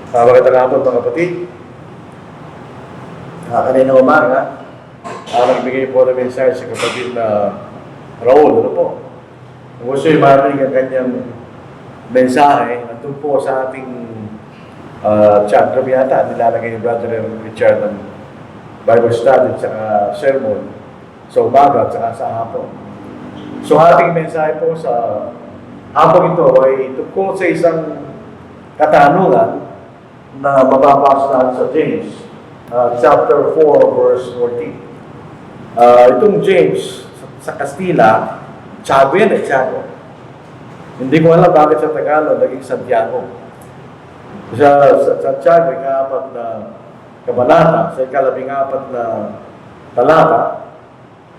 Magandang hapon mga kapatid. Kanina umaga, nagbigay po ng mensahe sa kapatid na Raul. Ano po? Kung gusto yung marinig ang kanyang mensahe, nandun po sa ating chat room yata, nilalagay ni Brother Richard ng Bible study at sermon sa umaga at sa hapon. So ating mensahe po sa hapon ito ay tungkol sa isang katanungan na mababasa natin sa James, chapter 4, verse 14. Itong James, sa Kastila, Tiago yan Tiago. Hindi ko alam bakit sa Tagalog naging Santiago. Sa Tiago, ika-4 na kabanata, sa ika-14 na talata,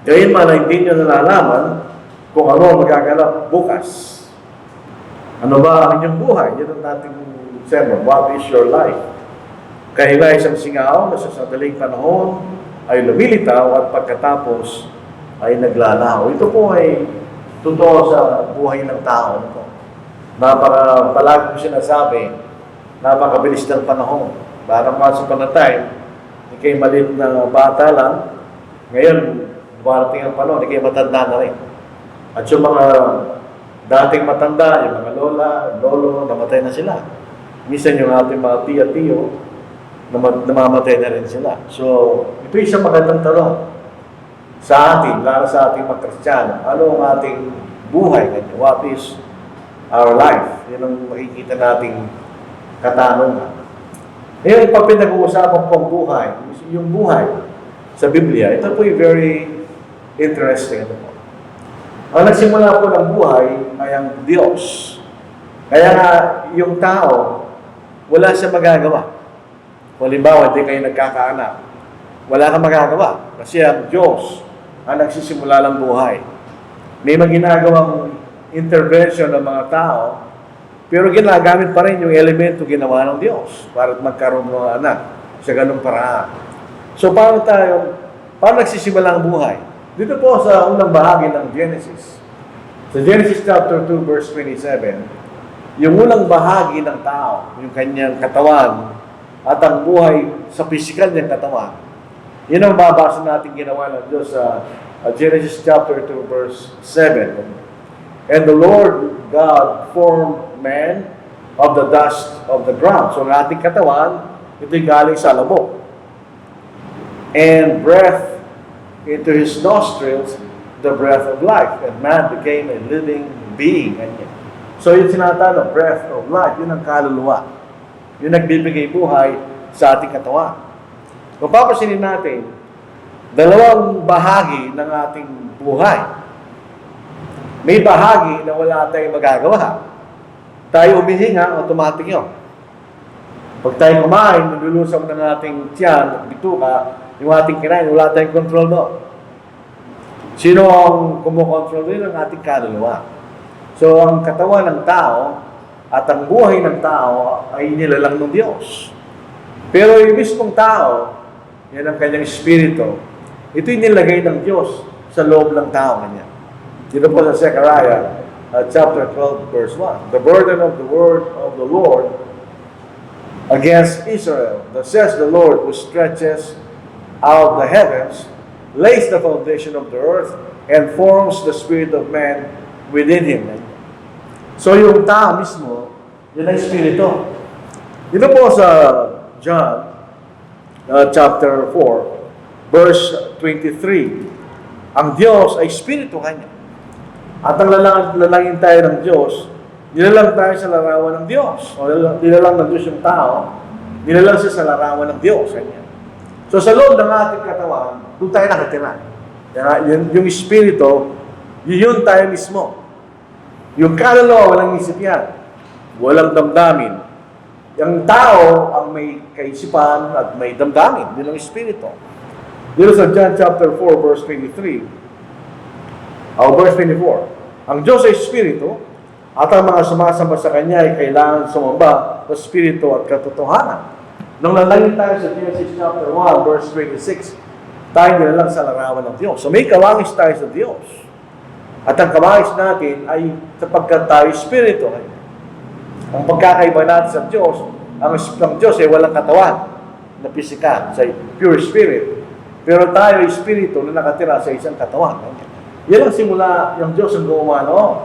gayon man ay hindi nyo nalalaman kung ano magaganap bukas. Ano ba ang inyong buhay? Yan ang dating sermon. What is your life? Kahila isang singaw na sa sadaling panahon ay lumilitaw at pagkatapos ay naglalaho. Ito po ay totoo sa buhay ng tao. Palagi ko sinasabi, napakabilis ng panahon. Parang once upon a time, ikay maliit na bata lang, ngayon, dumarating ang panahon, ikay matanda na rin. At yung mga dating matanda, yung mga lola, lolo, namatay na sila. Minsan yung ating mga tiya-tiyo, namamatay na rin sila. So, ito isang magandang tanong sa atin, lalo sa ating mga Kristiyano. Ano ang ating buhay? What is our life? Yan ang makikita nating katanungan. Ngayon, pag pinag-uusapan pong buhay, yung buhay sa Biblia, ito po yung very interesting. Ang nagsimula po ng buhay ay ang Diyos. Kaya nga, yung tao, wala siyang magagawa. Kung halimbawa, hindi kayo nagkakaanak, wala kang magagawa. Kasi ang Diyos ang nagsisimula ng buhay. May ginagawang intervention ng mga tao, pero ginagamit pa rin yung elemento ginawa ng Diyos para magkaroon ng mga anak sa ganung paraan. So, paano nagsisimula ang buhay? Dito po sa unang bahagi ng Genesis. Sa Genesis chapter 2, verse 27, yung unang bahagi ng tao, yung kanyang katawan, at ang buhay sa physical niyang katawan, yun ang babasa natin ginawa ng Diyos sa Genesis chapter 2, verse 7. And the Lord God formed man of the dust of the ground. So, ang ating katawan, ito'y galing sa labok. And breath into his nostrils, the breath of life. And man became a living being. So, yung sinatawag breath of life, yun ang kaluluwa. Yun nagbibigay buhay sa ating katawan. Kung papasinin natin, dalawang bahagi ng ating buhay. May bahagi na wala tayong magagawa. Tayo umihinga, automatic yun. Pag tayo kumain, nilulusaw ng ating tiyan, bituka, yung ating kinain, wala tayong control doon. Sino ang kumukontrol doon? Ang ating kaluluwa. So, ang katawan ng tao at ang buhay ng tao ay nilalang ng Diyos. Pero yung mismong tao, yan ang kanyang espiritu, ito'y nilagay ng Diyos sa loob ng tao kanya. Dito po sa Zechariah, chapter 12, verse 1. The burden of the word of the Lord against Israel, that says the Lord, who stretches out the heavens, lays the foundation of the earth, and forms the spirit of man within him. So yung tao mismo, yun ang espiritu. Dito po sa John chapter 4, verse 23, ang Diyos ay espiritu kanya. At ang lalangin tayo ng Diyos, nilalang tayo sa larawan ng Diyos. O nilalang ng Diyos yung tao, nilalang siya sa larawan ng Diyos. Kanya. So sa loob ng ating katawan, doon tayo nakatira. Yung espiritu, yun tayo mismo. Yung kaluluwa, walang isip yan. Walang damdamin. Yung tao ang may kaisipan at may damdamin. Yun ang espiritu. Dito sa John chapter 4, verse 23, verse 24, ang Diyos ay espiritu, at ang mga sumasamba sa Kanya ay kailangan sumamba sa espiritu at katotohanan. Nung lalangin tayo sa Genesis chapter 1, verse 26, tayo nilalang sa larawan ng Diyos. So may kawangis tayo sa Diyos. At ang kawangis natin ay sapagkat tayo espiritu. Ang pagkakaiba natin sa Diyos, ang Diyos ay walang katawan na pisikal, sa pure spirit. Pero tayo ay espiritu na nakatira sa isang katawan. Yan ang simula yung Diyos ang gumawa noon.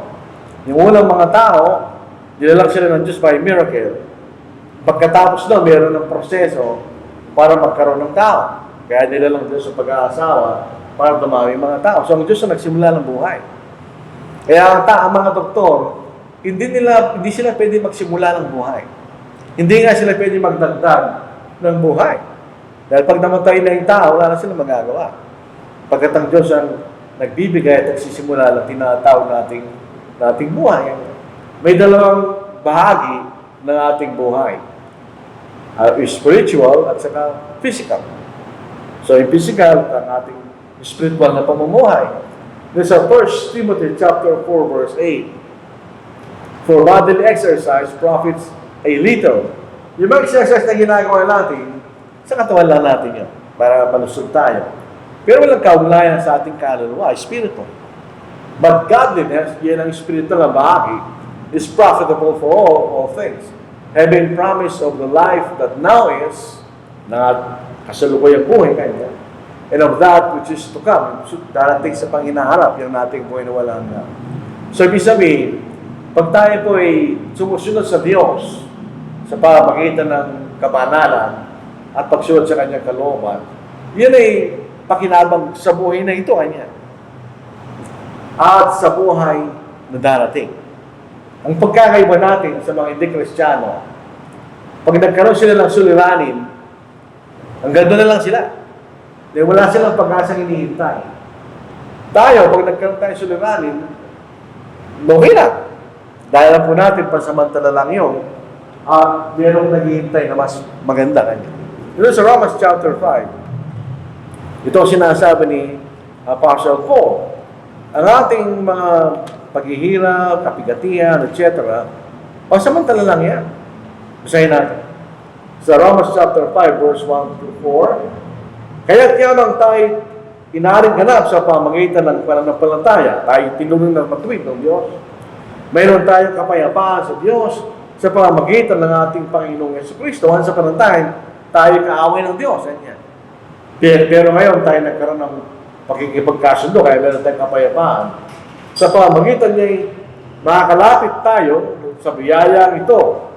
Yung unang mga tao, nilalang sila ng Diyos by miracle. Pagkatapos na, meron ng proseso para magkaroon ng tao. Kaya nilalang Diyos sa pag-aasawa para dumami mga tao. So ang Diyos ang nagsimula ng buhay. Kaya ang mga doktor, hindi sila pwede magsimula ng buhay. Hindi nga sila pwede magdagdag ng buhay. Dahil pag namatay na yung tao, wala na silang magagawa. Pagkat ang Diyos ang nagbibigay at nagsisimula ng tinatawag nating buhay. May dalawang bahagi ng ating buhay. Spiritual at saka physical. So yung physical, ang ating spiritual na pamumuhay. This is 1 Timothy chapter 4 verse 8. For bodily exercise profits a little. Yung mga exercise na ginagawa natin, sa katawan lang natin yun, para malusog tayo. Pero walang kaugnayan sa ating kaluluwa, espiritu. But godliness, yan ang espiritu na bahagi, is profitable for all things. Having promise of the life that now is, na kasalukuyang buhay kanya, and of that which is to come, darating sa panginaharap, yung nating buhay na walang hanggan. So, ibig sabihin, pag tayo po ay sumusunod sa Diyos, sa pamagitan ng kabanalan, at pagsunod sa kanyang kalooban, yan ay pakinabang sa buhay na ito kanya. At sa buhay na darating. Ang pagkakaiba natin sa mga hindi Kristiyano, pag nagkaroon sila ng suliranin, ang ganda na lang sila. Dahil wala silang pag-asang hinihintay. Tayo, pag nagkaroon tayo suliranin, okay lang. Dahil lang po natin, pansamantala lang yun, at merong naghihintay na mas maganda kanya. Ito sa Romans chapter 5. Ito ang sinasabi ni Apostle Paul. Ang ating mga paghihirap, kapigatihan, etc., pansamantala lang yan. Basahin natin. Sa Romans chapter 5, verse 1 to 4, kaya't yan ang tayo inaring ganap sa pamagitan ng pananampalataya. Tayo tinulong ng matuwid ng Diyos. Mayroon tayong kapayapaan sa Diyos sa pamagitan ng ating Panginoong Jesucristo. Sa panantahin, tayo kaaway ng Diyos. Yan. Pero ngayon, tayo nagkaroon ng pakikipagkasundo, kaya meron tayong kapayapaan. Sa pamagitan niya, makakalapit tayo sa biyayang ito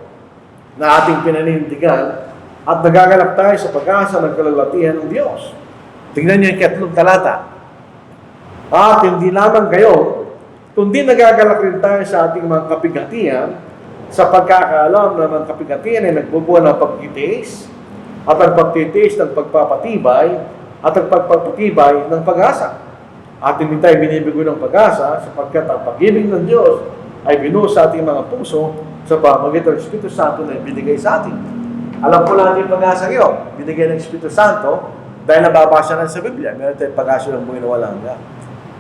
na ating pinanindigan at nagagalak tayo sa pag-asa ng kalalatihan ng Diyos. Tingnan niyo yung 3 talata. At hindi lamang kayo, kundi nagagalak rin tayo sa ating mga kapigatihan sa pagkakaalam na mga kapigatihan ay nagbubuo ng pagtitiis at ang pagtitiis ng pagpapatibay at ang pagpapatibay ng pag-asa. At hindi tayo binibigo ng pag-asa sapagkat ang pag-ibig ng Diyos ay binuo sa ating mga puso sa pamamagitan ng Espiritu Santo na ibinigay sa atin. Alam po natin yung pag-asa ngayon, binigay ng Espiritu Santo dahil nababasa na sa Biblia. Meron tayong pag-asa ng buhay na walang hanggan.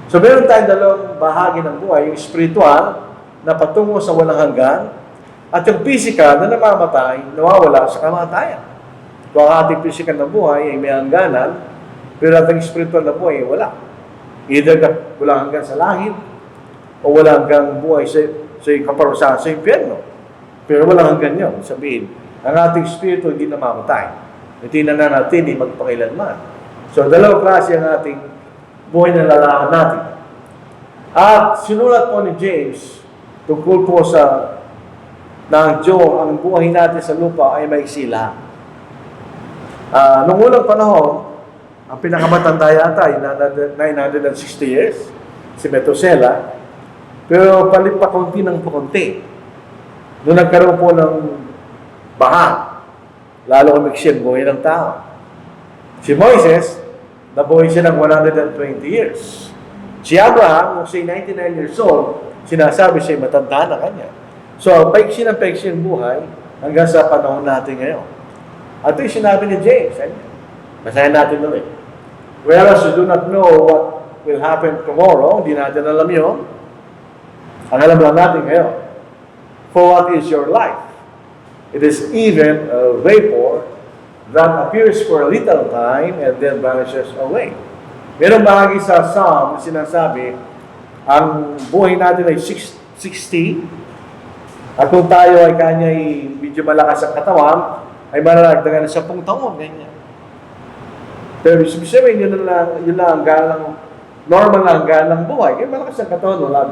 So meron tayong dalawang bahagi ng buhay, yung spiritual na patungo sa walang hanggan at yung physical na namamatay, nawawala sa kamatayan. Kung ang ating physical na buhay ay may hangganan, pero ating spiritual na buhay ay wala. Either walang hanggan sa langit o walang hanggang buhay sa kaparusahan sa impyerno. Pero walang hanggan yun. Sabihin, ang ating spirito hindi namamatay. Hindi na natin magpakailanman. So, dalawang klase ang ating buhay na lalahan natin. At sinulat po ni James tungkol po sa na ang buhay natin sa lupa ay may sila. Noong unang panahon, ang pinakamatanda yata ay 960 years, si Methuselah. Pero palit pa konti ng pakunti. Noong nagkaroon po ng baha, lalo kumiksin buhay ng tao. Si Moises, nabuhay siya ng 120 years. Si Abraham, nung siya 99 years old, sinasabi siya matanda na kanya. So, paiksin buhay hanggang sa panahon natin ngayon. At ito yung sinabi ni James. Basahin natin ulit. Whereas you do not know what will happen tomorrow, hindi natin alam yun. Ang alam lang natin ngayon. For what is your life? It is even a vapor that appears for a little time and then vanishes away. Merong bahagi sa Psalm na sinasabi, ang buhay natin ay 60 At kung tayo ay kanya'y medyo malakas ang katawan, ay mararagdagan na 10 taon, ganyan. Pero ibig sabihin, yun lang ang galang, normal na ang galang buhay. Kaya malakas ang katawan, wala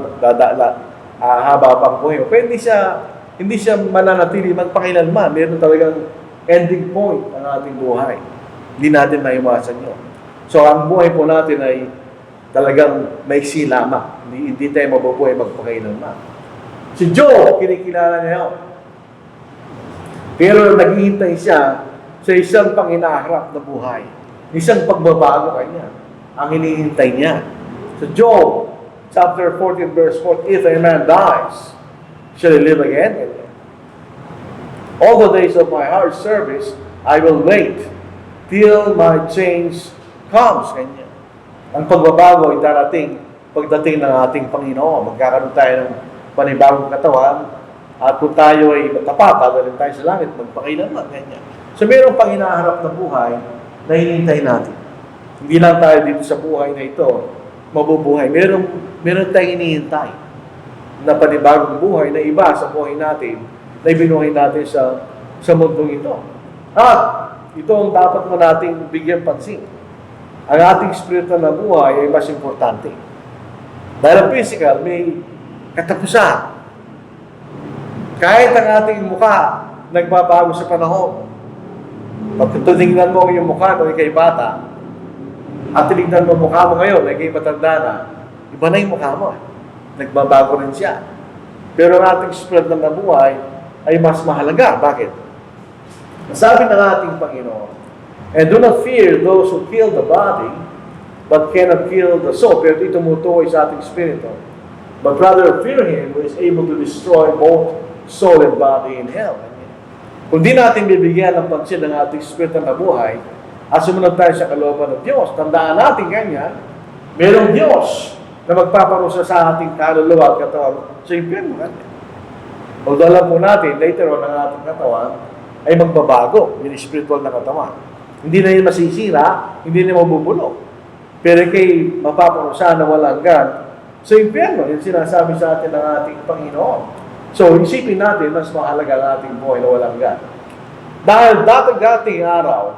haba pang buhay. Pero hindi siya mananatili magpakilanman. Meron talagang ending point ang ating buhay. Hindi natin maiwasan yun. So, ang buhay po natin ay talagang maiksi lamang. Hindi tayo mabubuhay magpakilanman. Si Job, kinikilala niya yun. Pero naghihintay siya sa isang panginaharap na buhay. Isang pagbabago kanya. Ang hinihintay niya. So Job, chapter 14, verse 4, if a man dies, shall he live again? All the days of my hard service, I will wait till my change comes. Kanya. Ang pagbabago ay darating pagdating ng ating Panginoon. Magkakaroon tayo ng panibagong katawan. At kung tayo ay matapat, dadalhin tayo sa langit, magpakailanman. Ganyan. So mayroong pang hinaharap na buhay na hinihintay natin. Hindi lang tayo dito sa buhay na ito mabubuhay. Meron tayong hinihintay na panibagong buhay na iba sa buhay natin na ibinuhay natin sa mundong ito. At ito ang dapat mo nating bigyan pansin. Ang ating spiritual na buhay ay mas importante. Dahil ang physical may katapusan. Kahit ang ating mukha nagbabago sa panahon. Pag tinignan mo yung mukha nung ikay bata, at tinignan mo mukha mo ngayon, ikay matanda na, iba na yung mukha mo. Nagbabago rin siya. Pero ang ating spiritual na buhay ay mas mahalaga. Bakit? Sabi ng ating Panginoon, and do not fear those who kill the body, but cannot kill the soul. Pero ito tumutukoy sa ating spirito. But rather fear Him who is able to destroy both soul and body in hell. Kung di natin bibigyan ng pansin ng ating spiritual na buhay, at sumunod tayo sa kalooban ng Diyos, tandaan natin ganyan, merong Diyos na magpaparusa sa ating kaluluwa at katawan sa impyerno. Although alam po natin, later on, ang ating katawan ay magbabago, yung spiritual na katawan. Hindi na yun masisira, hindi na mabubulok. Pero kay mapaparusa na walang hanggan sa impyerno, yung sinasabi sa atin ng ating Panginoon. So, isipin natin, mas mahalaga ang ating buhay na walang hanggan. Dahil dating araw,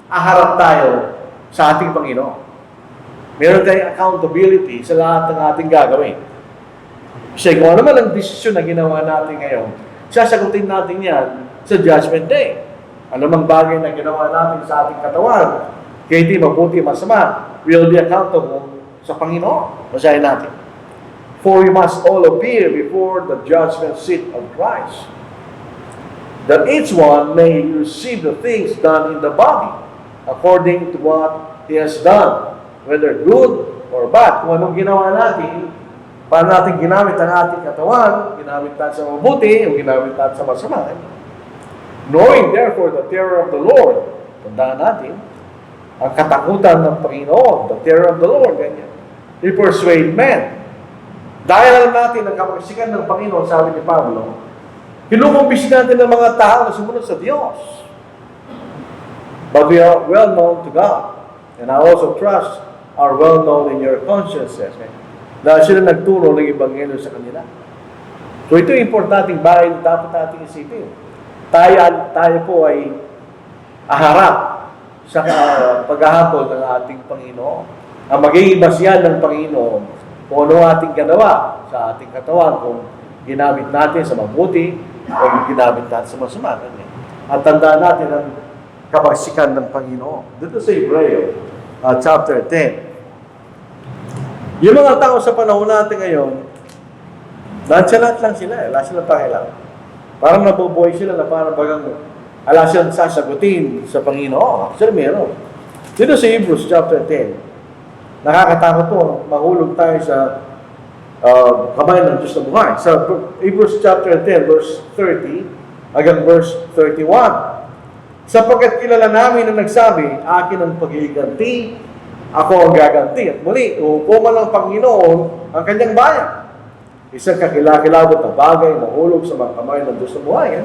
aharap tayo sa ating Panginoon. Meron tayong accountability sa lahat ng ating gagawin. Kasi kung ano man ang desisyon na ginawa natin ngayon, sasagutin natin yan sa Judgment Day. Ano mang bagay na ginawa natin sa ating katawan, kaya hindi mabuti masama, we'll be accountable sa Panginoon. Basahin natin. For we must all appear before the judgment seat of Christ, that each one may receive the things done in the body, according to what he has done, whether good or bad. Kung anong ginawa natin, paano natin ginamit ang ating katawan, ginamit natin sa mabuti, o ginamit natin sa masama. Knowing therefore the terror of the Lord, tandaan natin, ang katakutan ng Panginoon, the terror of the Lord, ganyan. He persuade men. Dahil alam natin ang kapagsikan ng Panginoon, sabi ni Pablo, kinukumbis natin ng mga tao na sumunod sa Diyos. But we are well known to God. And I also trust are well known in your consciences. Dahil sila nagturo ng Ebanghelyo sa kanila. So ito yung importanteng bagay na dapat natin isipin. Tayo po ay aharap sa paghahatol ng ating Panginoon. Ang magiging basyan ng Panginoon kung ano ating ginawa sa ating katawan, kung ginamit natin sa mabuti o ginamit natin sa masama. At tandaan natin ang kapagsikan ng Panginoon. Dito sa Hebreo, chapter 10. Yung mga tao sa panahon natin ngayon, nonchalant lang sila. Wala silang pakialam. Parang nabubuhay sila na parang bagang ala silang sasagutin sa Panginoon. Actually, meron. Dito sa Hebrews chapter 10, nakakatakot po, mahulog tayo sa kamay ng Diyos na buhay. Sa Hebrews chapter 10, verse 30, hanggang verse 31. Sapagkat kilala namin na nagsabi, akin ang pagiganti, ako ang gaganti. At muli, hukuman ng Panginoon ang kanyang bayan. Isang kakilakilabot na bagay, mahulog sa mga kamay ng Diyos na buhay.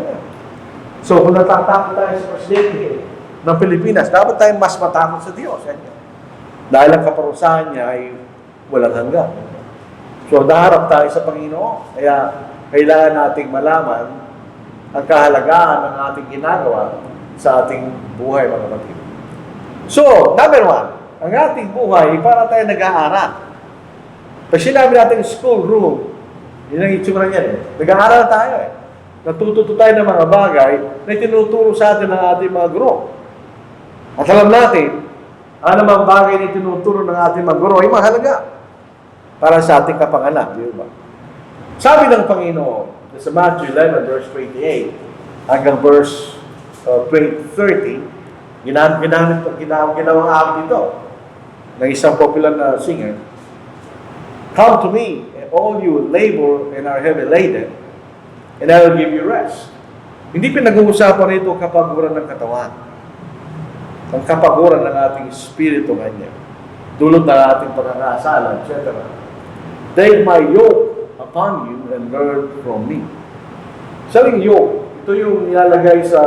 So, kung natatakot tayo sa presidente ng Pilipinas, dapat tayong mas matakot sa Diyos. Dahil ang kaparusahan niya ay walang hanggan. So So, naharap tayo sa Panginoon. Kaya, kailangan nating malaman ang kahalagahan ng ating ginagawa sa ating buhay, mga kapatid. So, number one, ang ating buhay, para tayo nag-aaral. Pag sinabi natin school room, yun ang itsura niyan eh. Nag-aaral tayo eh. Natututo tayo ng mga bagay na tinuturo sa atin ng ating mga guro. At alam natin, ano mga bagay na tinuturo ng ating mga guro ay mahalaga para sa ating kapakanan, di ba? Sabi ng Panginoon, sa Matthew 11, verse 28, hanggang verse 30, ginawang amin ito ng isang popular na singer. Come to me, all you labor and are heavy laden, and I will give you rest. Hindi pinag-uusapan rito kapaguran ng katawan. Ang kapaguran ng ating espiritu kanya. Dulot ng ating pagkakasala, etc. Take my yoke upon you and learn from me. Saling yoke, ito yung nilalagay sa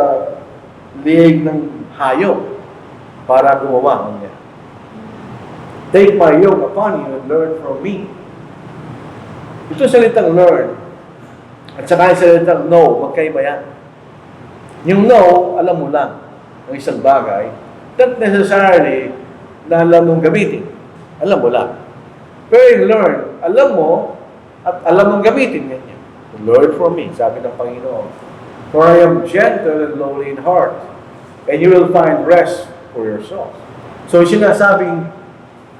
liig ng hayop para gumawa niya. Take my yoke upon you and learn from me. Ito salitang learn. At saka yung salitang know, magkaiba yan. Yung know, alam mo lang ng isang bagay, not necessarily na alam mong gamitin. Alam mo lang. Pero yung learn, alam mo at alam mong gamitin yan. Learn from me, sabi ng Panginoon. For I am gentle and lowly in heart, and you will find rest for your souls. So sinasabing,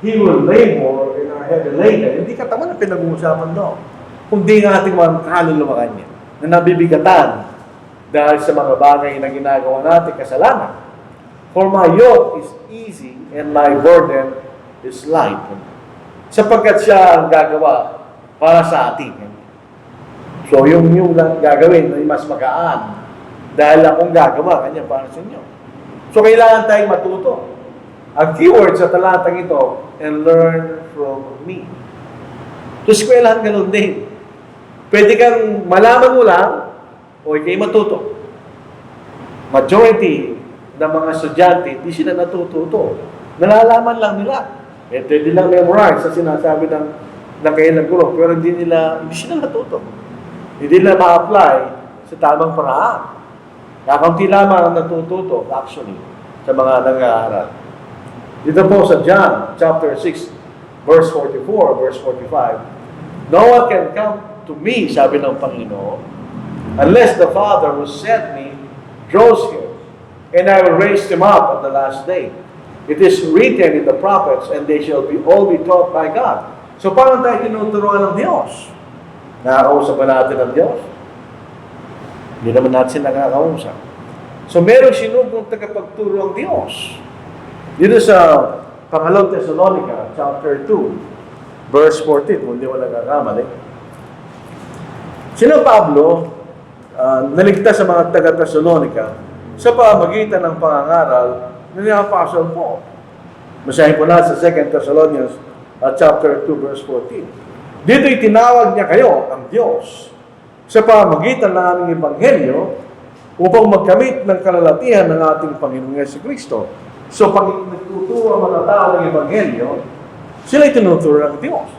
He will labor in our heavy laden. Hindi katawan na pinag-uusapan doon. Kundi ng ating mga kaluluwa kanya, na nabibigatan dahil sa mga bagay na ginagawa natin kasalanan. For my yoke is easy and my burden is light. Sapagkat siya ang gagawa para sa atin. So yung gagawin ay mas magaan dahil akong gagawa kanya para sa inyo. So kailangan tayong matuto. Ang keyword sa talatang ito, and learn from me. So eskwelahan ganun din. Pwede kang malaman mo lang o ikay matuto. Majority ng mga estudyante, hindi sila natututo. Nalalaman lang nila. Pwede lang memorize sa sinasabi ng kailang guro, pero hindi sila natuto. Hindi nila ma-apply sa tamang paraan. Kakaunti lamang ang natututo, actually, sa mga nag-aaral. Dito po sa John, chapter 6, verse 44, verse 45, no one can come to me, sabi ng Panginoon, unless the Father who sent me draws him, and I will raise him up on the last day. It is written in the prophets, and they shall all be taught by God. So, paano tayo tinuturuan ng Diyos? Nakakausap ba natin ng Diyos? Hindi naman natin sila nakakausap. So, meron sinubong tagapagturo ang Diyos. Dito sa Pangalawang Thessalonica, chapter 2, verse 14, kung di wala nakakamali. Sino Pablo, naligtas sa mga taga-Thessalonica sa pamagitan ng pangangaral ni Apostle Paul. Masahin ko na sa 2 Thessalonians, chapter 2, verse 14. Dito itinawag niya kayo, ang Diyos, sa pamagitan ng aming Ebanghelyo upang magkamit ng kalalatihan ng ating Panginoong Jesucristo. So, pag nagtuturo ang mga tao ng Ebanghelyo, sila itinuturo ng Diyos.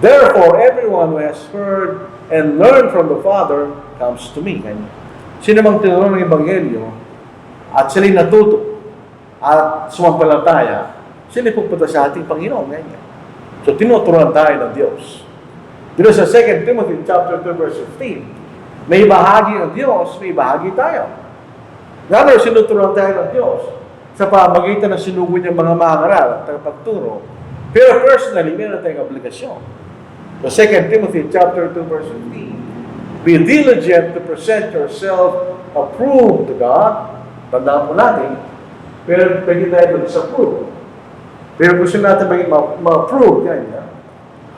Therefore, everyone who has heard and learned from the Father comes to me. Sino mang tinuro ng Ebanghelyo at sila'y natuto at sumampalataya, sila'y pupunta sa ating Panginoon. Ganyan. So, tinuturuan tayo ng Diyos. Dito sa 2 Timothy chapter 2, verse 15, may bahagi ng Diyos, may bahagi tayo. Lalo, sinuturuan tayo ng Diyos sa pamagitan ng sinugod niyang mga mangaral at tagapagturo. Pero personally, meron tayong obligasyon. So 2 Timothy chapter 2, verse 15, be diligent to present yourself approved to God. Tandaan po natin, pero pwede tayo mag-disapprove. Pero gusto natin maging ma-approve,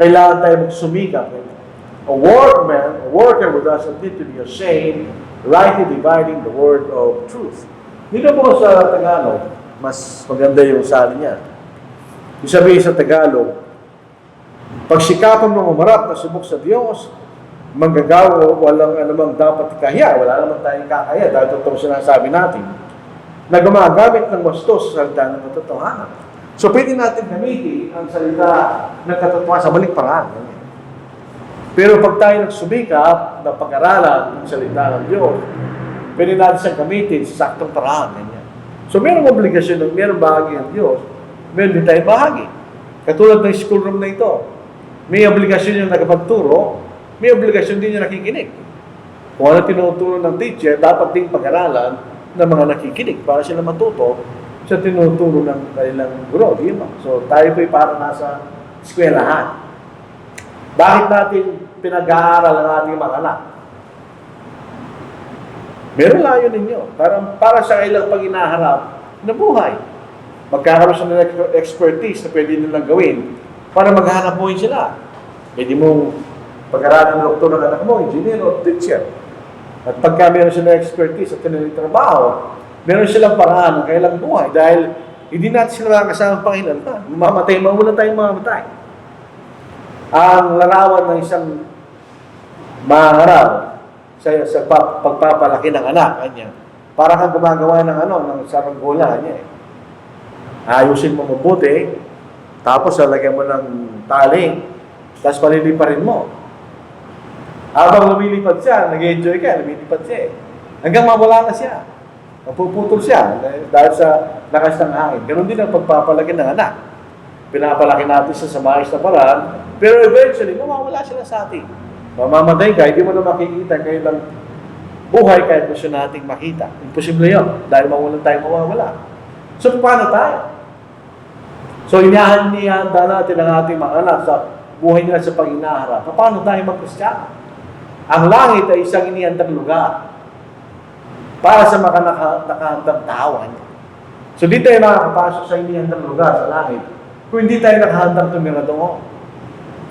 kailangan tayo magsumikap. A worker who doesn't need to be ashamed, rightly dividing the word of truth. Dito po sa Tagalog, mas maganda yung sali niya. Yung sabihin sa Tagalog, pagsikapan mo umarap na subok sa Diyos, manggagawa, walang anumang dapat ikahiya, wala naman tayong kakaya, dahil totoo sinasabi natin, na gumagamit ng bastos sa salita ng katotohanan. So, pwede natin gamitin ang salita ng katotohanan sa maling paraan. Pero pag tayo nagsumikap na pag-aralan ng salita ng Diyos, pwede natin siyang gamitin sa saktong paraan. Ganyan. So, mayroong obligasyon, mayroong bahagi ng Diyos, mayroon din tayong bahagi. Katulad ng schoolroom na ito, may obligasyon yung nakapagturo, may obligasyon din yung nakikinig. Kung ano tinuturo ng teacher, dapat din pag-aralan ng mga nakikinig para sila matuto sa tinuturo ng kanilang guro. Di ba? So, tayo po'y para nasa eskwelahan. Bakit natin pinag-aaral ang ating mga anak? Meron layo ninyo. Para sa kailang pag inaharap na buhay. Magkakaroon siya ng expertise na pwede nilang gawin para maghanap buhay sila. Pwede mong pag-aralan ng doktor ng anak mo, engineer o teacher. At pagka meron sila ng expertise at kanilang trabaho, meron silang paraan ng kailang buhay dahil hindi natin sila makakasama pang ilan. Mamatay, maulan tayong mamamatay. Ang larawan ng isang mangaral sa pagpapalaki ng anak kanya, para kang gumagawa ng saranggola niya. Ayusin mo mabuti, tapos lalagyan mo ng tali, tapos paliliparin mo. Habang lumilipad siya, nag-enjoy ka, lumilipad siya. Hanggang mawala na siya. Mapuputol siya dahil sa lakas ng hangin. Ganon din ang pagpapalaki ng anak. Pinapalaki natin siya sa maayos na paraan, pero eventually, mawawala sila sa atin. Mamamatay ka, hindi mo na makikita kayo lang buhay kahit gusto nating makita. Imposible yun, dahil mawalan tayo mawawala. So, paano tayo? So, inihanda natin ang ating mga anak sa buhay nila sa pag-inaharap. Paano tayo mag-Kristyano? Ang langit ay isang inihandang lugar para sa mga nakahandang tao. So, di tayo makakapasok sa inihandang lugar sa langit kung hindi tayo nakahandang tumira doon.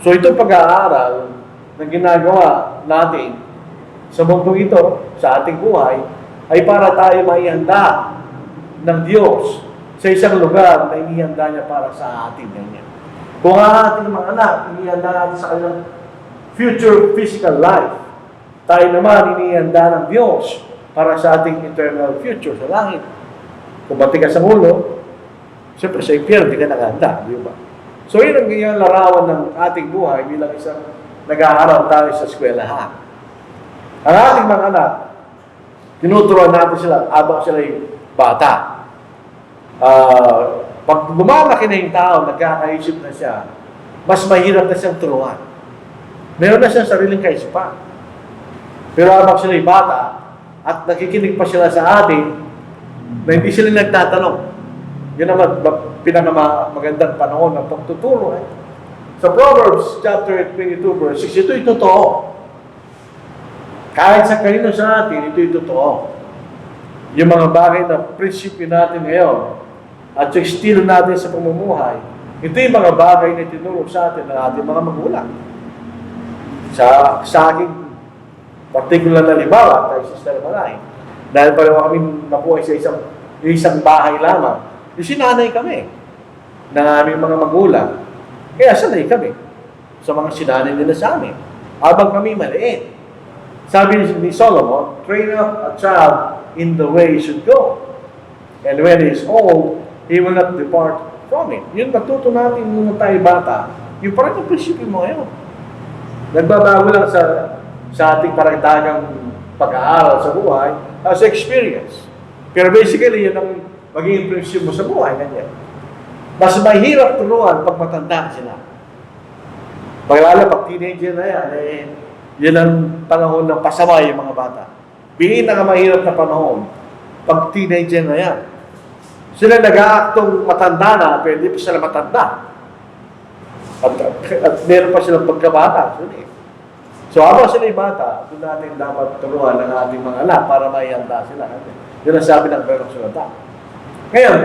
So, itong pag-aaral na ginagawa natin sa mundong ito, sa ating buhay, ay para tayo maihanda ng Diyos sa isang lugar na inihanda niya para sa atin. Ganyan. Kung ang ating mga anak, inihanda natin sa kanilang future physical life, tayo naman inihanda ng Diyos para sa ating eternal future sa langit. Kung matigas ang ulo, siyempre sa impyerno, di ka nakahanda, di ba? So, yun ang larawan ng ating buhay bilang isang nag-aaral tayo sa eskwelahan. Ang ating mga anak, tinuturuan natin sila habang sila'y bata. Pag lumalaki na yung tao, nagkakaisip na siya, mas mahirap na siyang turuan. Meron na siyang sariling kaisipan. Pero habang sila'y bata, at nakikinig pa sila sa atin, na hindi sila nagtatanong. Yun naman, pinakamagandang panahon ng pagtuturo. Sa Proverbs chapter 22, verse 6, ito'y totoo. Kahit sa kanino sa atin, ito'y totoo. Yung mga bagay na prinsipyo natin ngayon, at yung estilo natin sa pamumuhay, ito yung mga bagay na tinuro sa atin ng ating mga magulang. Sa aking particular na libawa, tayo Sister Maray, dahil pareho kami nabuhay sa isang bahay lamang, yung sinanay kami ng aming mga magulang. Kaya sanay kami sa mga sinanay nila sa amin. Habang kami maliit. Sabi ni Solomon, train up a child in the way he should go. And when he is old, he will not depart from it. Yun, matuto natin nung tayo bata, yung parang yung prinsipyo mo ngayon. Nagbabago lang sa ating paragdagang pag-aaral sa buhay as experience. Pero basically, yun ang magiging prinsipyo mo sa buhay. Ganyan. Mas mahirap turuan pag matanda sila. Pag teenager na yan, yun ang panahon ng pasama yung mga bata. Pinakamahirap na panahon pag teenager na yan. Sila nag-aaktong matanda na, pero hindi pa sila matanda. At meron pa silang pagkabata. So habang sila yung bata, doon natin dapat turuan ng ating mga anak para maihanda sila. Yun ang sabi ng Berong Sulata. Ngayon,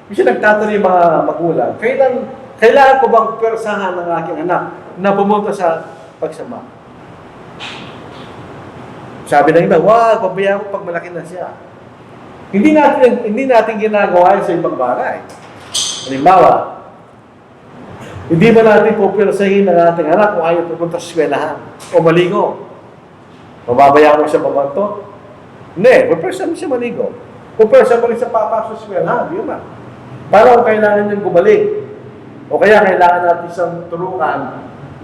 kasi nagtatanong yung mga magulang, kailangan ko bang persahan ng aking anak na pumunta sa pagsama? Sabi ng iba, wag, pabayaan ko pag malaki na siya. Hindi natin ginagawa yun sa ibang bagay. Halimbawa, hindi ba natin pupirsahin ng ating anak kung ayaw pupunta sa eskwelahan o maligo? Mababayaan mo siya mabanto? Hindi, pupirsahan mo siya maligo. Pupirsahan mo rin siya papasok sa eskwelahan, di ba? Para kung kailangan niyang bumalik, o kaya kailangan natin siyang tulungan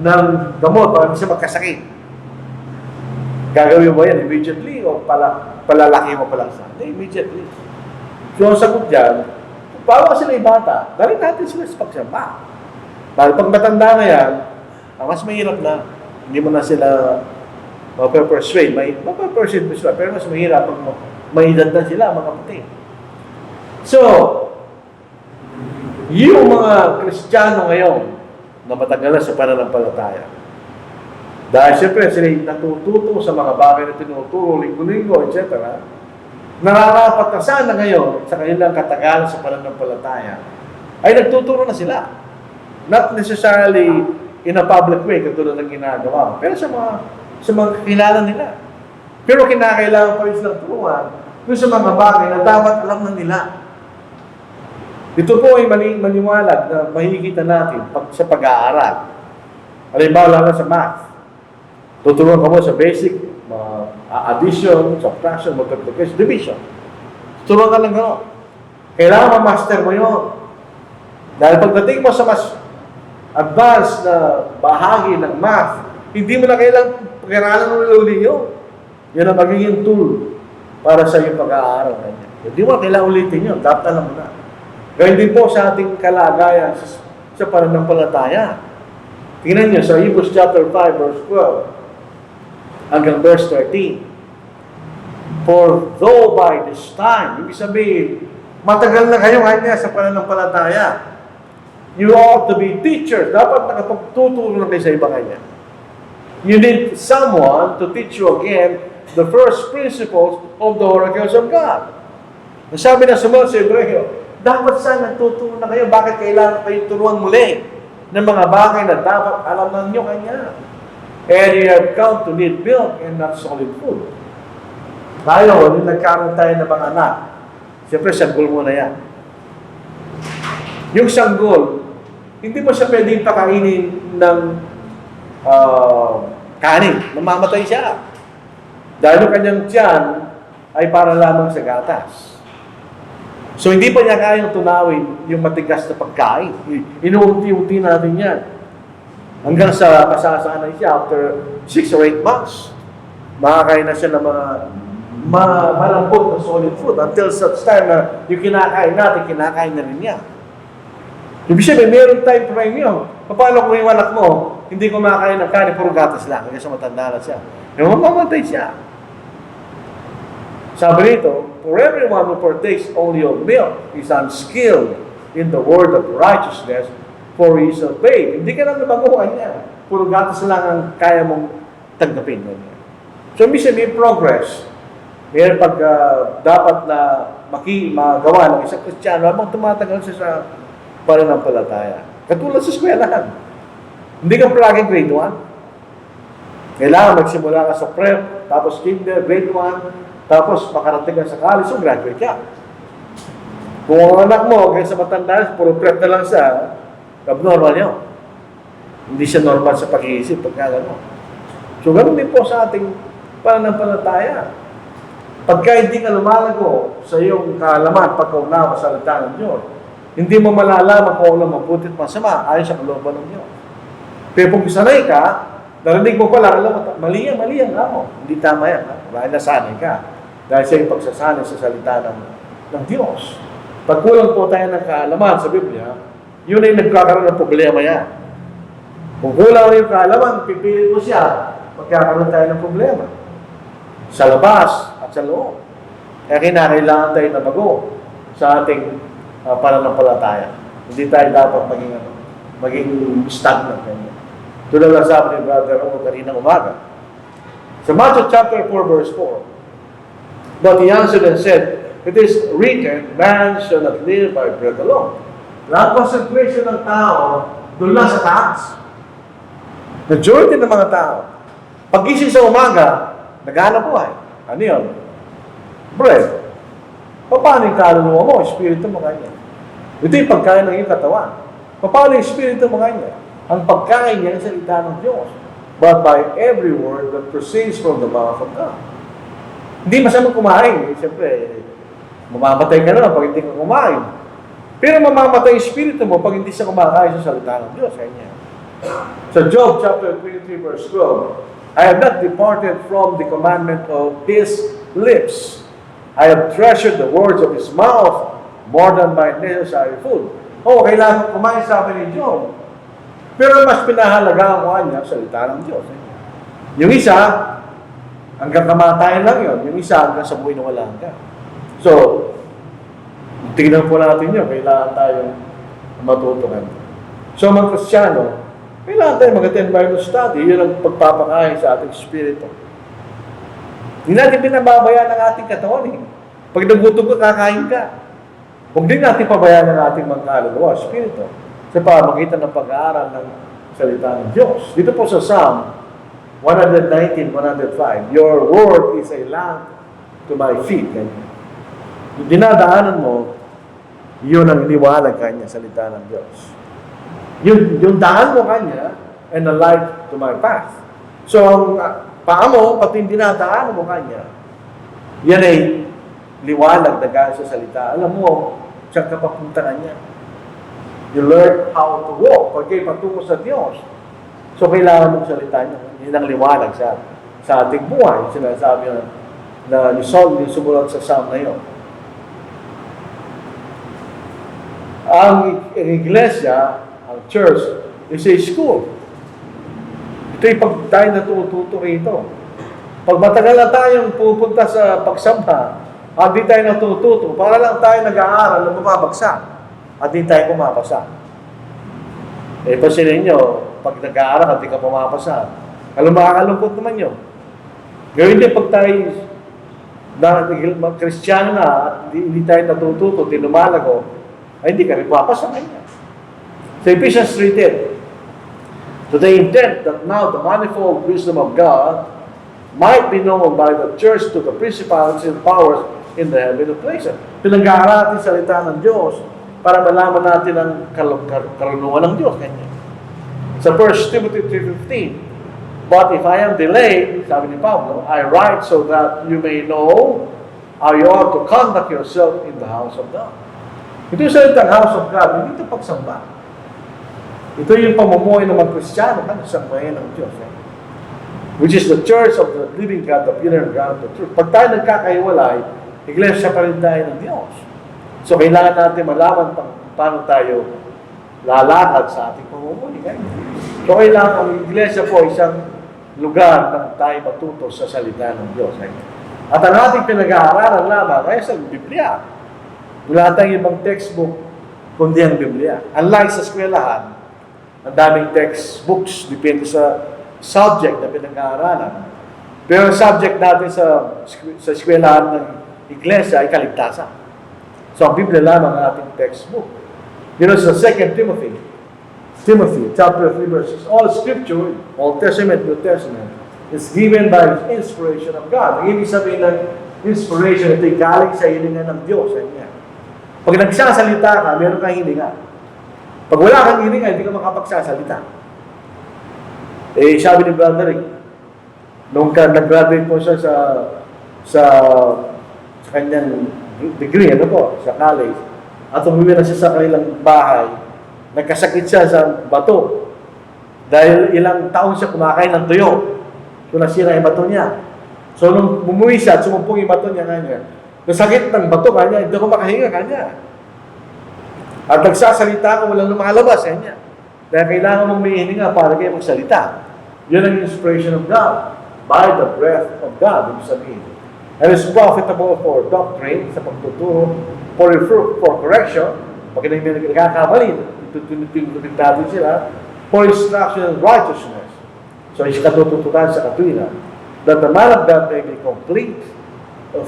ng gamot para hindi siya magkasakit. Gagawin mo yan immediately o palalaki mo pa lang sa? Hindi, immediately. So, ang sagot dyan, bawa sila yung bata, dali natin sila sa pagsampa. Dahil pag matanda na yan, mas mahirap na. Hindi mo na sila mapapersuade. Mapapersuade mo sila, pero mas mahirap pag may edad na sila, mga kapatid. So, yung mga Kristiyano ngayon na matagal na sa pananampalataya, dahil siyempre sila natututo sa mga bagay na tinuturo, linggo-linggo, etc., nararapat na sana ngayon sa kanilang katagalan sa pananampalataya, ay nagtuturo na sila. Not necessarily in a public way, katulad ng ginagawa, pero sa mga kilala nila. Pero kinakailangan pa rin silang turuan doon sa mga bagay na dapat alam na nila. Ito po ay maliwanag na mahihigita natin sa pag-aaral. Halimbawa lang sa math. Tuturuan ka mo sa basic, addition, subtraction, multiplication, division. Tuturuan ka lang gano'n. Kailangan ma-master mo yun. Dahil pagdating mo sa mas advanced na bahagi ng math, hindi mo na kailangan pag-aralan mo uli yun. Yan ang magiging tool para sa iyong pag-aaral. Hindi mo na kailangan ulitin yun. Dapat alam mo na. Gayun din po sa ating kalagayan sa pananampalataya. Tingnan niyo sa Hebrews chapter 5 verse 12 hanggang verse 13. For though by this time, ibig sabihin, matagal na kayo kanya sa pananampalataya, you ought to be teachers. Dapat nakapagtuturo na kayo sa iba kanya. You need someone to teach you again the first principles of the oracles of God. Nasabi na sumunod sa Hebreo, dapat sana nagtuturo na kayo. Bakit kailangan kayo turuan muli ng mga bagay na dapat alam na ninyo kanya? And you have come to need milk and not solid food. Tayo, nung nagkaroon tayo ng mga anak, siyempre sanggol muna yan. Yung sanggol, hindi mo siya pwedeng pakainin ng kanin. Mamamatay siya. Dahil yung kanyang tiyan ay para lamang sa gatas. So, hindi pa niya kayang tunawin yung matigas na pagkain. Inuunti-unti natin yan. Hanggang sa masasanay siya after 6 or 8 months. Makakain na siya ng mga malambot na solid food until such time na yung kinakain natin, kinakain na rin niya. Ibig sabihin, meron time frame yun. Paano kung yung anak mo, hindi kumakain ng kanin, puro gatas lang, kasi matanda na siya. Yung mamamatay siya. Sabi rito, for everyone who partakes only of milk is unskilled in the word of righteousness, for he is of faith. Hindi ka lang nabaguhan niya. Puro gatas lang ang kaya mong tanggapin. So, may progress. Mayroon pag dapat na magawa ng isang Kristiyano habang tumatagal siya sa pananampalataya. Katulad sa eskwelahan. Hindi ka palaging grade 1. Kailangan magsimula ka sa prep, tapos kinder, grade 1, tapos makarating ka sa college, so graduate ka. Kung ang anak mo, kaya sa matanda, puro prep na lang siya, abnormal yun. Hindi siya normal sa pag-iisip, pagka gano'n. So, gano'n din po sa ating pananampalataya. Pagka hindi ka lumalago sa iyong kaalaman, pagkaunawa sa salita ng Diyos, hindi mo malalaman kung ano mabuti at masama ayon sa kalooban ng Diyos. Pero kung sanay ka, narinig mo pala, alam mo, mali yan, hindi tama yan. Dahil nasanay ka. Dahil sa iyong pagsasanay sa salita ng Diyos. Pag kulang po tayo ng kaalaman sa Biblia, yun ay nagkakaroon ng problema yan. Kung kulang yung kaalaman, pipilit mo siya, magkakaroon tayo ng problema. Sa labas at sa loob. Kaya kinakailangan tayo na bago sa ating pananampalataya. Hindi tayo dapat maging stagnant. Tulad lang sabi ni Brother Ronald kaninang umaga. Sa Matthew chapter 4 verse 4, but he answered and said, it is written, man shall not live by bread alone. Lahat concentration ng tao, doon lang sa taas. Majority ng mga tao, pag-isip sa umaga, naghanap buhay. Ano yun? Bread. Paano yung kaluluwa mo? Espiritu mo kanya. Ito yung pagkain ng iyong katawan. Paano yung espiritu mo kanya? Ang pagkain niya sa salita ng Diyos. But by every word that proceeds from the mouth of God. Hindi masama kumain. Siyempre, mamamatay ka naman pag hindi ka kumain. Pero mamamatay yung espiritu mo pag hindi siya kumakain sa salita ng Diyos. Kanya. Sa Job chapter 23 verse 12, I have not departed from the commandment of His lips. I have treasured the words of His mouth more than my necessary food. Kailangan kumain sa akin ni Job. Pero mas pinahalagaan ko niya salita ng Diyos. Yung isa, hanggang kamatayan lang yun. Yung isa, hanggang sa buhay na wala hanggang. So, tingnan po natin yun. Kailangan tayong matutunan. So, mga Kristiyano, kailangan tayo mag-attend Bible study. Yun ang pagpapakain sa ating spirito. Hindi natin pinababayaan ng ating katawan eh. Pag nagutom ka, kakain ka. Huwag din natin pabayaan ng ating mga kaluluwa, spirito. Sa pamagitan ng pag-aaral ng salita ng Diyos. Dito po sa Psalm 119:105, Your word is a lamp to my feet. Yung dinadaanan mo, yun ang iniwalag kanya, salita ng Diyos. Yung daan mo kanya, and a light to my path. So, ang paa mo, pati yung dinadaanan mo kanya, yan ay liwalag na gaya sa salita. Alam mo, siyang kapapunta kanya. You learn how to walk. Pag kayo patungo sa Diyos, so kailangan mong salita niya. Yan ang liwalag sa ating buhay. Sinasabi na ni Saul, yung sumulat sa Psalm na yun. Ang iglesia, ang church, is a school. Ito yung pag tayo natututo rito. Pag matagal na tayong pupunta sa pagsamba, at di tayo natututo, para lang tayo nag-aaral na bumabagsak, at di tayo pumapasa. Pansinin nyo, pag nag-aaral at di ka pumapasa, alam makakalungkot naman yun. Gawin din pag tayo Kristiyano na at hindi tayo natututo, di lumalago, ay hindi ka rin pumapasa kanya. Sa Ephesians 3:10, to the intent that now the manifold wisdom of God might be known by the church to the principalities and powers in the heavenly places. Pinag-aaral natin salita ng Diyos para malaman natin ang karunungan ng Diyos. Kanya. Sa 1 Timothy 3:15, but if I am delayed, sabi ni Pablo, I write so that you may know how you ought to conduct yourself in the house of God. Ito yung salitang house of God, hindi ito pagsamba. Ito yung pamumuhay ng mga Kristiyano, sambahin ng Diyos. Which is the church of the living God, the pillar and ground of the truth. Pag tayo nagkakaiwalay, iglesia pa rin tayo ng Diyos. So, kailangan natin malaman paano tayo lalakad sa ating pamumuhay. So, kailangan ang iglesia po isang lugar na tayo matuto sa salita ng Diyos. At ang ating pinag-aaralan lamang ay sa Biblia. Wala tayong ibang textbook kundi ang Biblia. Unlike sa eskwelahan, ang daming textbooks, depende sa subject na pinag-aaralan. Pero ang subject natin sa eskwelahan ng iglesia ay kaligtasan. So, ang Biblia lamang ang ating textbook. Sa 2 Timothy chapter 3 verses, all Scripture, Old Testament, New Testament, is given by inspiration of God. Ang ibig sabihin ng inspiration, ito'y galing sa hininga ng Diyos. Pag nagsasalita ka, meron kang hininga. Pag wala kang hininga, hindi ka makapagsasalita. Sabi ni Brother Rick, nung nag-graduate po siya sa kanyang degree, sa college, at umuwi na siya sa kanilang bahay, nagkasakit siya sa bato. Dahil ilang taon siya kumakain ng tuyo. So nasira yung bato niya. So nung bumuwi siya at sumumpong yung bato niya kanya, nasakit ng bato kanya, hindi ako makahinga kanya. At nagsasalita ko, walang lumalabas kanya. Dahil kailangan mong may hininga para kayo magsalita. Yun ang inspiration of God. By the breath of God, ibig sabihin. And it's profitable for doctrine, sa pagtuturo, for reproof, for correction, pag may nagkakamali, tutunin natin sila, for instruction and righteousness. So, is katututunan sa katwiran, that the man of God may be complete,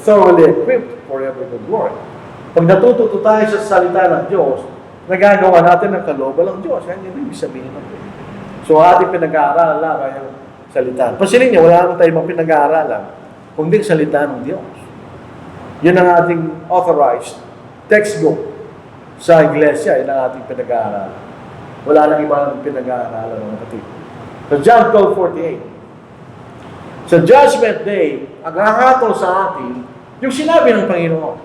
thoroughly equipped for every good work. Pag natututo tayo sa salita ng Diyos, nagagawa natin ang kalooban ng Diyos. Yan yung ibig sabihin ng Diyos. So, ating pinag-aaralan lang ay ang salita. Pansinin niyo, wala naman tayo mga pinag-aaralan, kundi salita ng Diyos. Yun ang ating authorized textbook sa iglesia, yun ang ating pinag-aaralan. Wala nang ibang pinag-aaralan ng kapatid. So, John 12:48. Sa Judgment Day, ang hahatol sa atin, yung sinabi ng Panginoon.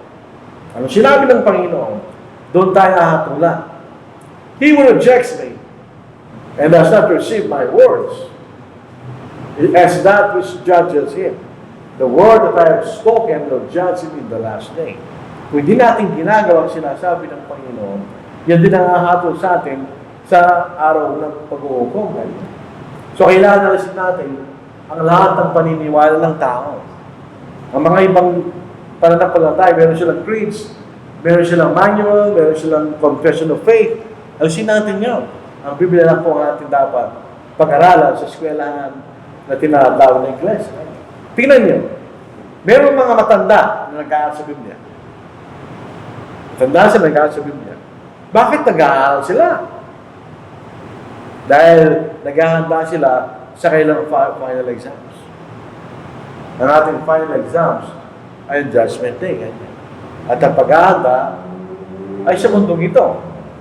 Ano sinabi ng Panginoon? Doon tayo hahatulan. He who rejects me and does not receive my words, as that which judges him. The word that I have spoken will judge him in the last day. Kung hindi natin ginagawa ang sinasabi ng Panginoon, yan din ang hahatol sa atin sa araw ng pag-uukom. So kailangan nalasin natin ang lahat ng paniniwala ng tao. Ang mga ibang pananampalataya, meron silang creeds, meron silang manual, meron silang confession of faith. Alisin natin yun. Ang Biblia lang po ang ating dapat pag-aralan sa eskwelahan na tinatawag ng iglesia. Tingnan niyo, meron mga matanda na nag-aaral sa Biblia. Matanda sila nag-aaral sa Biblia. Bakit nag-aaral sila? Dahil naghahanda sila sa kailang final exams. Ang ating final exams ay Judgment Day. At ang pag-ahanda ay sa mundong ito,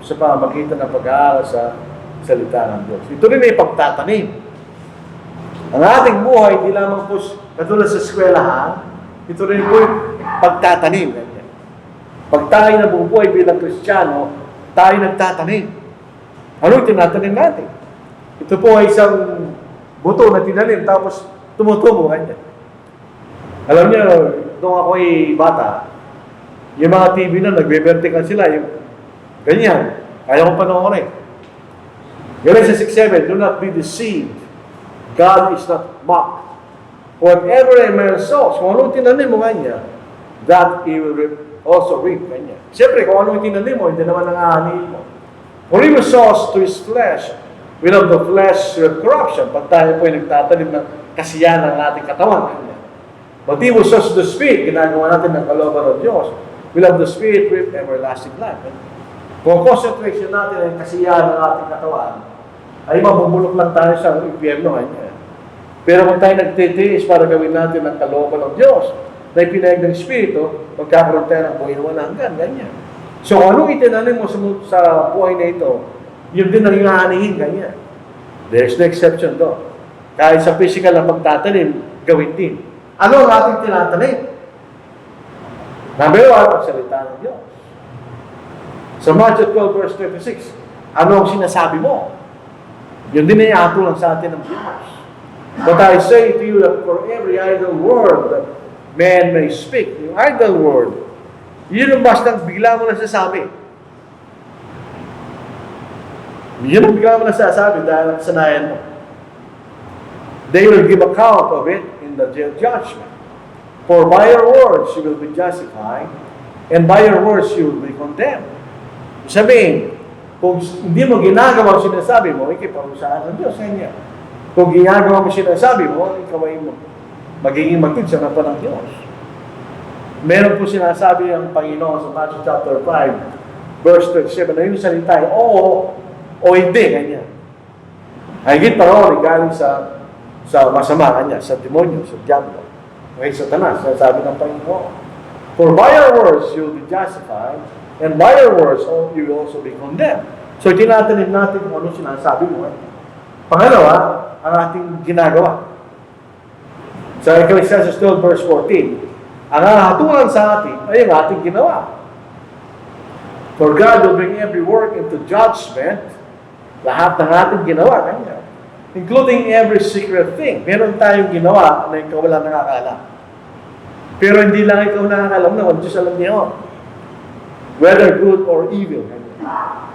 sa pamamagitan ng pag-aaral sa salita ng Diyos. Ito rin ay pagtatanim. Ang ating buhay, di lamang po katulad sa eskwelahan, ito rin po pagtatanim. Pag tayo nabubuhay bilang Kristiyano, tayo nagtatanim. Ano yung tinatanim natin? Ito po ay isang buto na tinanim, tapos tumutubo kanya. Alam niyo, nung ako'y bata, yung mga TV na nagbe-vertical sila, yung ganyan. Kaya ko panoorin. Galatians 6:7, do not be deceived. God is not mocked. Whatever a man sows, kung anong tinanim mo kanya, that he will also reap kanya. Siyempre, kung anong tinanim mo, hindi naman nangaanihin mo. For he who sows to his flesh, will of the flesh corruption. Pag tayo po ay nagtatanim ng kasiyahan ng ating katawan. But he who sows the Spirit, ginagawa natin ng kalooban ng Diyos, will of the Spirit with everlasting life. Kung concentration natin ay kasiyahan ng ating katawan, ay mabubulok lang tayo sa impyerno. Pero kung tayo nagtitiis para gawin natin ang kalooban ng Diyos, na ipinahig ng Espiritu, magkakaroon tayo ng buhay na walang hanggan. Ganyan. So kung anong itinanim mo sa buhay na ito, yun din ang inaanihin kanya. There's no exception doon. Kahit sa physical na pagtatanim, gawin din. Ano ang ating tinatanim? Number 1, ang salita ng Diyos. Sa Matthew 12 verse 36, ano ang sinasabi mo? Yun din ay atulang sa atin ng Diyos. But I say to you that for every idle word that man may speak, yung idle word, yun ang basta bigla mo na sasabi. Yun ang bigla mo na sasabi dahil sanayan mo. They will give account of it in the judgment. For by your words you will be justified, and by your words you will be condemned. Sabihin, kung hindi mo ginagawa ang sinasabi mo, ikiparusahan ng Diyos sa inyo. Kung ginagawa mo sinasabi mo, ikaw ay magiging magtid sa harapan ng Diyos. Meron po sinasabi ang Panginoon sa Matthew chapter 5, verse 37, na yung salita ay oo o hindi, ganyan. Higit pa rin galing sa masama kanya, sa demonyo, sa diablo. Okay, Satanas, sabi ng Panginoon. For by your words you will be justified, and by your words you will also be condemned. So tinatanim natin kung ano sinasabi mo. Pangalawa, ang ating ginagawa. Sa Ecclesiastes 12 verse 14, ang hatulan sa atin ay ang ating ginawa. For God will bring every work into judgment, lahat ng ating ginawa, kanya. Including every secret thing. Meron tayong ginawa na ikaw wala nakakaalam. Pero hindi lang ikaw nakakaalam na, Diyos alam niya yun. Whether good or evil.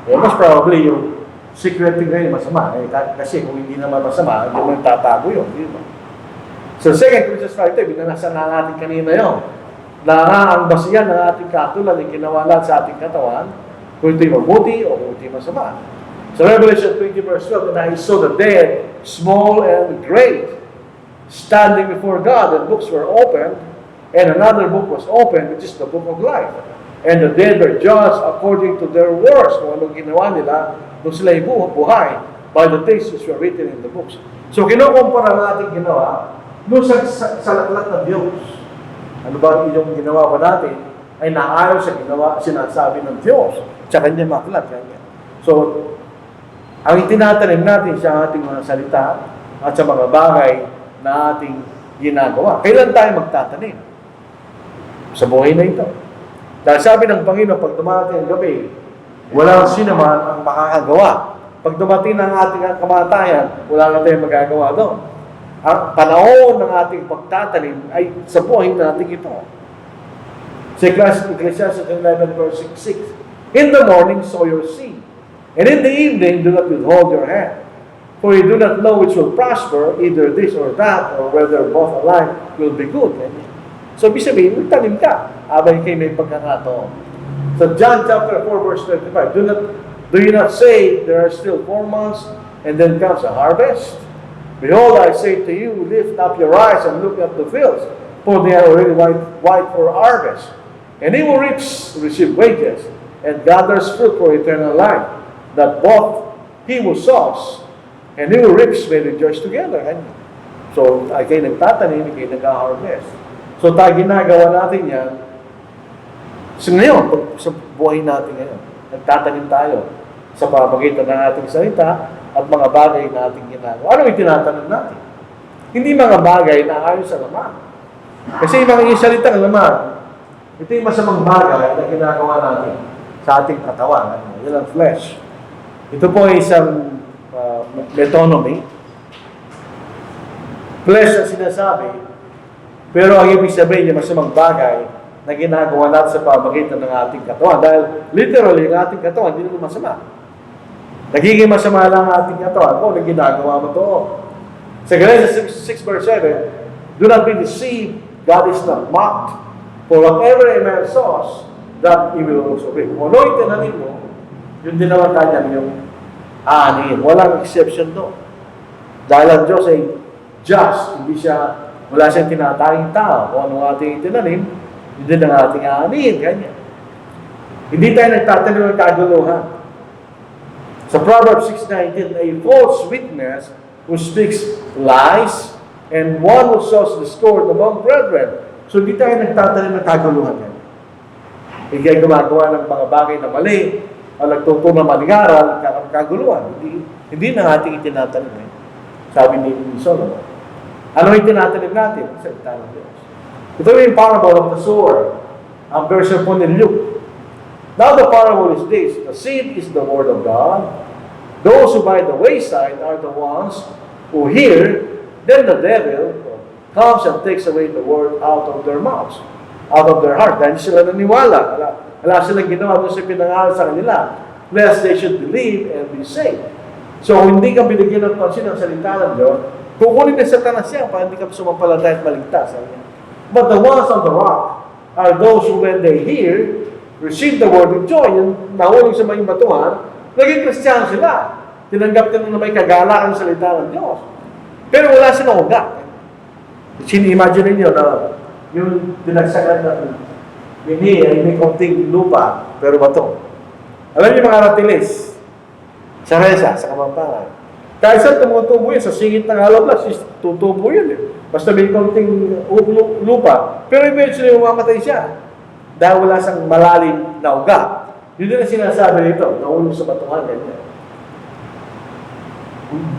Most probably yung secret thing ngayon masama. Kasi kung hindi naman masama, hindi mo tatago yun. So 2 Corinthians 5:10, binanasa na natin kanina yun. Na ang basihan ng ating katulad ay kinawalan sa ating katawan, kung ito'y mabuti o kung ito'y masama. So Revelation 20 verse 12, and I saw the dead, small and great, standing before God, and books were opened, and another book was opened, which is the book of life. And the dead were judged according to their works. Kung anong ginawa nila, nung sila buhay, by the things which were written in the books. So kinukumpara ang ating ginawa, doon sa laklat ng Diyos. Ano ba yung ginawa pa natin, ay naayon sa ginawa, sinasabi ng Diyos, sa kanyang maklat. So, ang itinatanim natin sa ating mga salita, at sa mga bagay na ating ginagawa. Kailan tayo magtatanim? Sa buhay na ito. Dahil sabi ng Panginoon, pag dumating ang gabi, walang sino man ang makakagawa. Pag dumating ng ating kamatayan, wala na tayong magagawa doon. Ang panahon ng ating pagtatanim ay sa buhay natin ito. Sa Ecclesiastes 11 verse 6, in the morning sow your seed, and in the evening do not withhold your hand. For you do not know which will prosper, either this or that, or whether both alike will be good. So, ibig sabihin, magtanim ka, abay kayo may pagkakataon. So, John chapter 4 verse 25, do you not say there are still 4 months, and then comes a harvest? Behold, I say to you, lift up your eyes and look at the fields, for they are already white for harvest. And he who reaps receive wages, and gathers fruit for eternal life, that both he who sows and he who reaps may rejoice together. And so, kayo nagtatanim, kayo nag-harvest. So, tayo ginagawa natin yan. So, ngayon, sa buhay natin ngayon, nagtatanim tayo sa pamagitan ng ating salita at mga bagay na ating ginagawa. Ano yung tinatanim natin? Hindi mga bagay na ayon sa laman. Kasi yung mga isalitang laman, ito yung masamang bagay na ginagawa natin sa ating katawan. Yan ang flesh. Ito po ay isang metonymy. Flesh ang sinasabi, pero ang ibig sabihin yung masamang bagay na ginagawa natin sa pamagitan ng ating katawan. Dahil literally, ang ating katawan, hindi naman masama. Nagiging masama lang ang ating katawan kung ang ginagawa mo to. Sa Galatians 6 verse 7, do not be deceived, God is not mocked. For whatever a man sows, that he will also reap. Kung ano yung tinanim mo, yun din naman kanya yung aanin. Walang exception doon. Dahil ang Diyos ay just, wala siyang tinatanging tao. Kung ano ating tinanim, yun din ang ating aanin. Ganyan. Hindi tayo nagtatanim ng kaguluhan. Sa Proverbs 6:19, a false witness who speaks lies and one who sows discord among brethren. So, hindi tayo nagtatanim ng kaguluhan yan. Hindi tayo gumagawa ng mga bagay na mali o nagtuturo ng maling-aral ng kaguluhan. Hindi na ating itinatanim. Sabi ni Solomon. Ano yung tinatanim natin? Salita ng Diyos. Ito yung parable of the sower. Ang version po ni Luke. Now the parable is this. The seed is the word of God. Those who by the wayside are the ones who hear. Then the devil comes and takes away the word out of their mouths, out of their heart. Dahil sila naniwala. Wala silang ginawa doon sa pinangaral sa kanila. Lest they should believe and be saved. So, hindi ka binigyan ng pansin ng salita ng Diyos, kukunin na Satanas yan para hindi ka sumampalataya at maligtas. But the ones on the rock are those who when they hear, receive the word with joy. Yung nahulog sa mga batuhan, naging Kristiyano sila. Tinanggap nila na may kagalakan ng salita ng Diyos. Pero wala silang ugat. Imagine niyo na yung dinagsagan ng bini ay may konting lupa, pero bato. Alam niyo mga ratilis, sa resa, sa Kapampangan. Kahit saan tumutubo yun, sa singit ng haloblas, tutubo yun eh. Basta may konting lupa. Pero eventually, mamamatay siya. Dahil wala siyang malalim na ugat. Yun din ang sinasabi nito, naulong sa batuhan. Ganyan.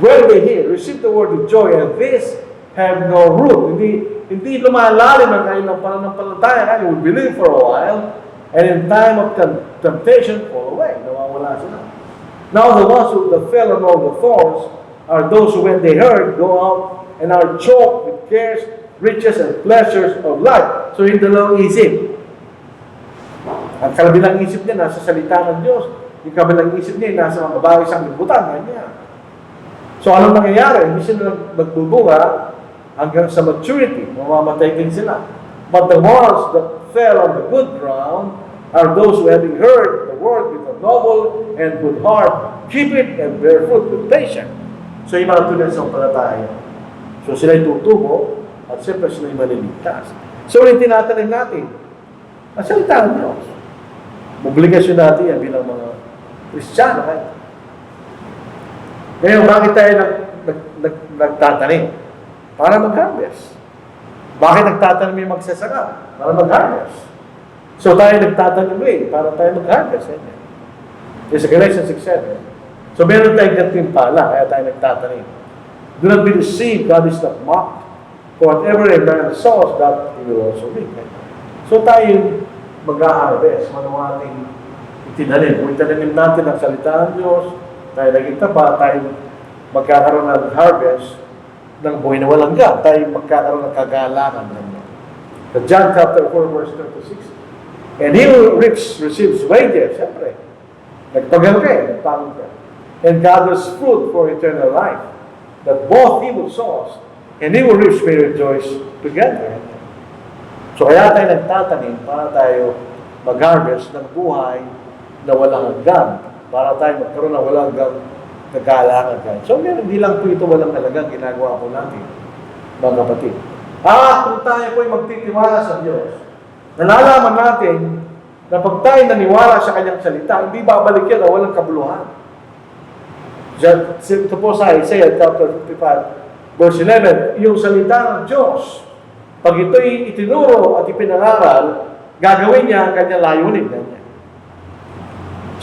When they hear, receive the word with joy, and this have no root. Hindi lumalalim ang kanilang pananampalataya. You will believe for a while, and in time of temptation, fall away. Nawawala sila. Now the ones that fell among the thorns are those who when they heard, go out and are choked with cares, riches, and pleasures of life. So yung dalawang isip. Ang kabilang isip niya nasa salita ng Diyos. Yung kabilang isip niya nasa mga bagay sa libutan. Ganyan. So anong nangyayari? Hindi sila nagbubunga hanggang sa maturity. Mamamatay din sila. But the ones that fell on the good ground are those who having heard the word with a noble and good heart, keep it and bear fruit with patience. So yung mga tunay sa palataya. So sila'y tutubo at siyempre sila'y maliligtas. So yung tinatanim natin, ang salita ng Diyos. Obligasyon natin yan bilang mga Kristiyano. Ngayon, bakit tayo nagtatanim? Para mag-harvest. Bakit nagtatanim yung magsasaka? Para mag-harvest. So tayo nagtatanim para tayo mag-harvest. Yung sa Galatians 6:7. So meron tayong gantimpala, kaya tayo nagtatanim. Do not be deceived, God is not mocked. For whatever a man sows, that he will also reap. So tayo mag-harvest. Ano ating tinanim. Kung tinanim natin ang salita ng Diyos, tayo naging tapa, tayo magkakaroon ng harvest ng buhay na walang hanggan. Tayo magkakaroon ng kagalangan. So John chapter 4, verse 36. And he who reaps receives wages. Siyempre, nagpagal ka nagpangod ka. And gathers fruit for eternal life. That both he who sows and he who reaps may rejoice together. So kaya tayo nagtatanim para tayo mag-harvest ng buhay na walang hanggan. Para tayo magkaroon ng walang hanggang kagalangan. So hindi lang po ito walang halagang ginagawa po natin, mga kapatid. Kung tayo po ay magtitiwala sa Diyos, nalalaman natin na pag tayo naniwala sa Kanyang salita, hindi babalik yan na walang kabuluhan. Ito po sa Isaiah chapter 55, verse 11, yung salita ng Diyos, pag ito'y itinuro at ipinangaral, gagawin niya ang kanyang layunin.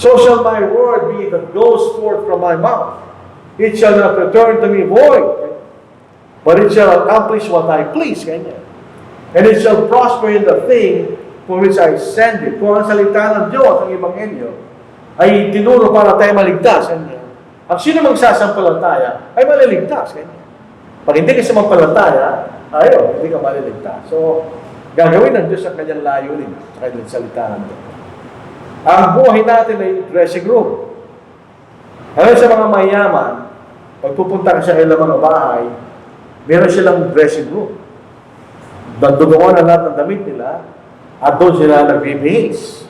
So shall my word be that goes forth from my mouth. It shall not return to me void, but it shall accomplish what I please. Ganyan. And it shall prosper in the thing for which I send it. Kung ang salita ng Diyos, ang Ebanghelyo, ay tinuro para tayo maligtas. Ganyan. Ang sino magsasampalataya ay maliligtas. Ganyan. Pag hindi ka sumampalataya, hindi ka maliligtas. So, gagawin ng Diyos ang kanyang layunin sa kanyang salita ng Diyos. Ang buhay natin ay dressing room. Ngayon sa mga mayaman, pag pupunta ka sa kailang mga bahay, meron silang dressing room. Doon ang lahat ng damit nila at doon sila nagbibihis.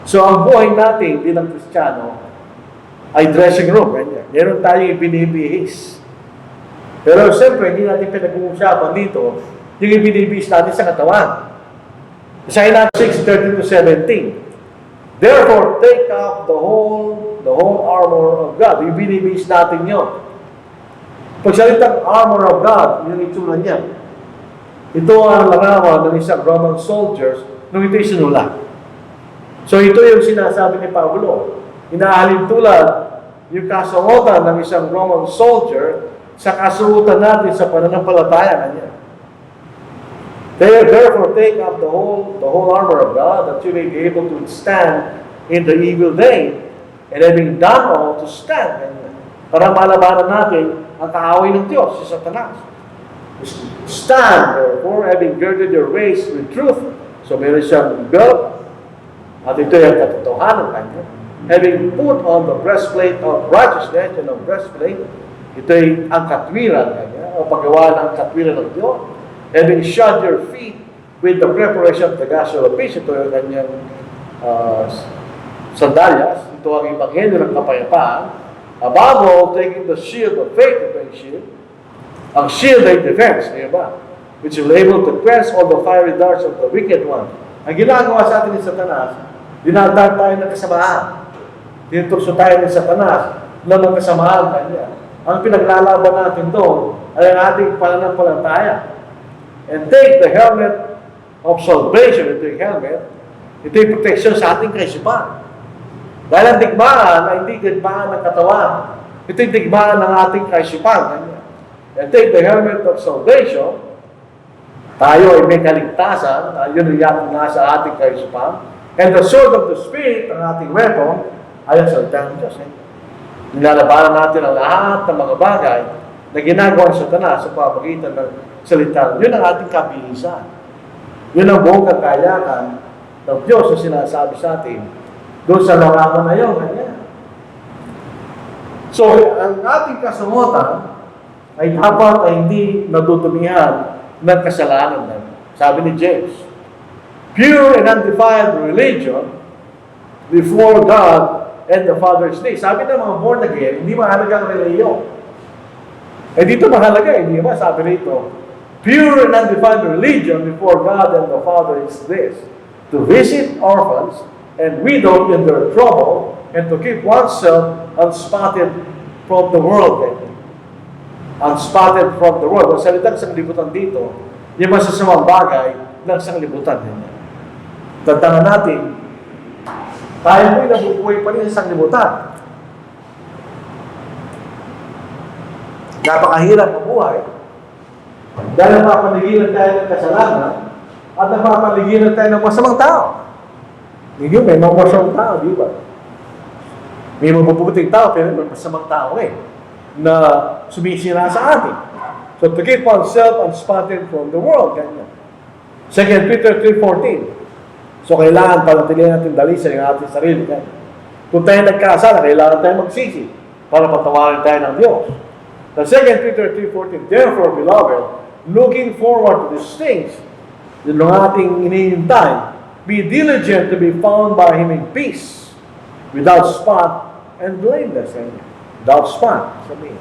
So ang buhay natin bilang Kristiyano ay dressing room. Ganyan. Meron tayong ibinibihis. Pero siyempre, hindi natin pinag-uusapan dito yung ibinibihis natin sa katawan. Sa Isaiah 6:13-17. Therefore, take up the whole armor of God. Ibinibihis natin yun. Pagsalitang armor of God, yung itsura niya. Ito ang larawan ng isang Roman soldiers nung ito'y sinulat. So ito yung sinasabi ni Pablo. Inaahalin tulad yung kasuotan ng isang Roman soldier sa kasuotan natin sa pananampalataya niya. Therefore, take up the whole armor of God that you may be able to stand in the evil day, and having done all, to stand. Para malabanan natin ang kaaway ng Diyos, si Satanas. Stand, therefore, having girded your waist with truth. So, meron siyang belt, at ito yung katotohanan kanya. Having put on the breastplate of righteousness, and ang breastplate, ito'y ang katwiran kanya, o paggawa ng katwiran ng Diyos. Having shod your feet with the preparation of the gospel of peace, ito yung kanyang sandalyas, ito ang Ebanghelyo ng kapayapaan. Above all, taking the shield of faith, ito yung shield. Ang shield ay defense, di ba? Which will able to quench all the fiery darts of the wicked one. Ang ginagawa sa atin ni Satanas, dinadaan tayo ng kasamaan. Tinutukso tayo ni Satanas na ng kasamaan kanya. Ang pinaglalaban natin doon ay ang ating pananampalataya. And take the helmet of salvation. Ito yung helmet. Ito yung protection sa ating kaisipan. Dahil ang digmaan ay hindi digmaan ng katawan. Ito yung digmaan ng ating kaisipan. And take the helmet of salvation. Tayo ay may kaligtasan. Yun yung nga sa ating kaisipan. And the sword of the Spirit, ang ating weapon, ay ang salita ng Diyos. Nilalabanan natin ang lahat ng mga bagay na ginagawa ng Satanas sa pamagitan ng salita. Yun ang ating kabihisan. Yun ang buong kakayakan ng Diyos na sinasabi sa atin doon sa larawan na yun. So, ang ating kasuotan ay dapat ay hindi natutumihan ng kasalanan. Sabi ni James, pure and undefiled religion before God and the Father's Day. Sabi ng mga born again, hindi mahalaga ang reliyon. Dito mahalaga, hindi ba? Sabi rito, pure and undefiled religion before God and the Father is this, to visit orphans and widows in their trouble, and to keep oneself unspotted from the world. Unspotted from the world. Ang salitang sanglibutan dito, yung masasamang bagay ng sanglibutan. Tandaan natin, tayo po'y nabubuhay pa rin sa sanglibutan. Napakahirap ang buhay dahil napapaligiran tayo ng kasalanan at napapaligiran tayo ng masamang tao. Hindi, may mga masamang tao, di ba? May mabubuting tao, pero may masamang tao na sumisira sa atin. So to keep oneself unspotted from the world, ganyan. 2 Peter 3:14. So kailangan panatilihan natin dalisay ang ating sarili. Ganyan. Kung tayo nagkasala, kailangan tayo magsisi para patawarin tayo ng Diyos. The 2 Peter 3:14, therefore, beloved, looking forward to these things, yun ang ating inihintay, be diligent to be found by Him in peace, without spot and blameless. Without spot, sabihin.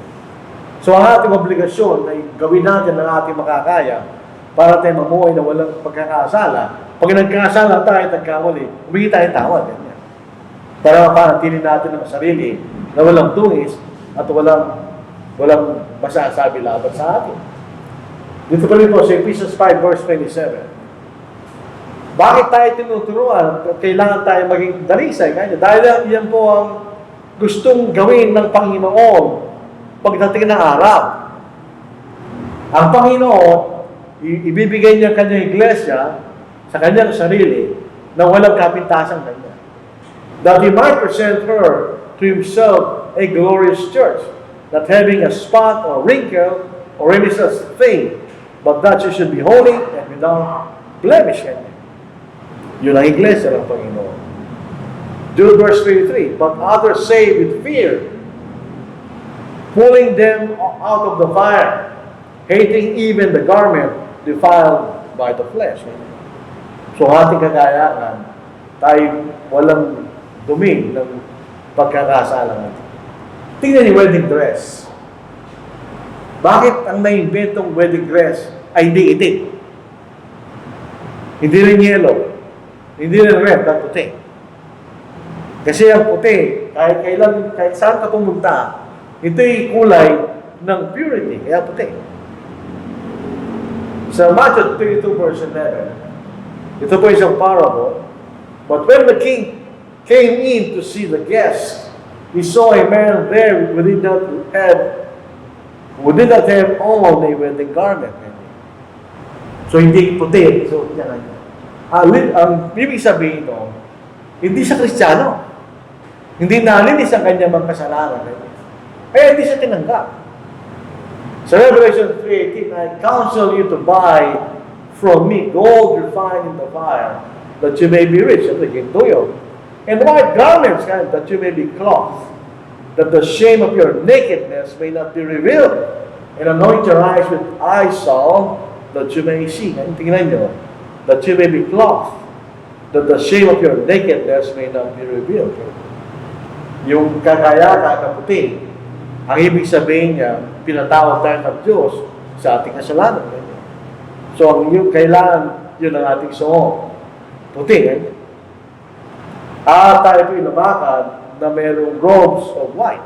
So ang ating obligasyon ay gawin natin ang ating makakaya para tayo mamuhay na walang pagkakasala. Pag nagkasala tayo, nagkamali, humingi tayo tawad. Ganyan. Para mapanatili natin ang sarili na walang tungis at walang masasabi laban sa atin. Dito pa rin po sa Ephesians 5 verse 27. Bakit tayo tinuturuan? Kailangan tayo maging dalisay. Dahil yan po ang gustong gawin ng Panginoon pagdating ng araw. Ang Panginoon, ibibigay niya kanyang iglesia sa kanyang sarili na walang kapintasan kanya. That He might present her to Himself a glorious church, not having a spot or wrinkle or any such thing, but that she should be holy and without blemish. Yun ang iglesia ng Panginoon. Jude verse 23, but others say with fear, pulling them out of the fire, hating even the garment defiled by the flesh. So ating kagayaan, tayo walang dumi ng pagkakasala natin. Tingnan ni wedding dress. Bakit ang naimbentong wedding dress ay hindi itim? Hindi rin yellow. Hindi rin red, at puti. Kasi ang puti, kahit saan ka pumunta, ito'y kulay ng purity, kaya puti. Sa Matthew 22 verse 11, ito po isang parable. But when the king came in to see the guests, he saw a man there who did not have on a wedding garment. So hindi puti. So ang ibig sabihin ito, hindi siya Kristiyano. Hindi nalinis ang kanyang mga kasalanan. Kaya hindi siya tinanggap. Sa Revelation 3:18, I counsel you to buy from me gold refined in the fire, that you may be rich, at the tuyo, and white garments, that you may be clothed, that the shame of your nakedness may not be revealed, and anoint your eyes with eye salve, that you may see. Tingnan nyo, that you may be clothed, that the shame of your nakedness may not be revealed. Yung kakayakan na puti, ang ibig sabihin niya, pinatawag tayo ng Diyos sa ating kasalanan. So, yung kailangan, yun ang ating suot. Puti. At tayo po inabakan na mayroong robes of white.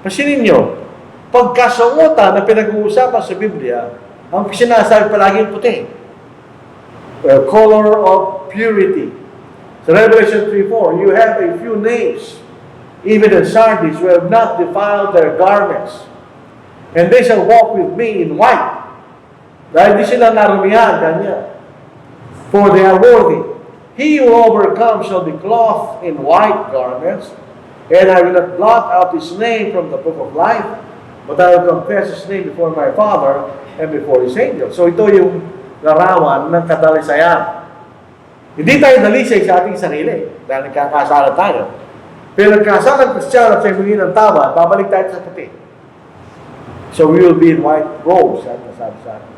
Pasinin nyo, pagkasuotan na pinag-uusapan sa Biblia, ang sinasabi palagi puti. Color of purity. Sa Revelation 3:4, you have a few names, even in Sardis, who have not defiled their garments, and they shall walk with me in white. Dahil di sila narumihan, kanya. For they are worthy. He who overcomes shall be clothed in white garments, and I will not blot out his name from the book of life, but I will confess his name before my Father and before his angels. So ito yung larawan ng kadalisayan. Hindi tayo dalisay sa ating sarili dahil nagkakasala tayo. Pero nagkasala ng Kristiyano at sa himingi ng tama, babalik tayo sa puti. So we will be in white robes, at nasabi sa atin.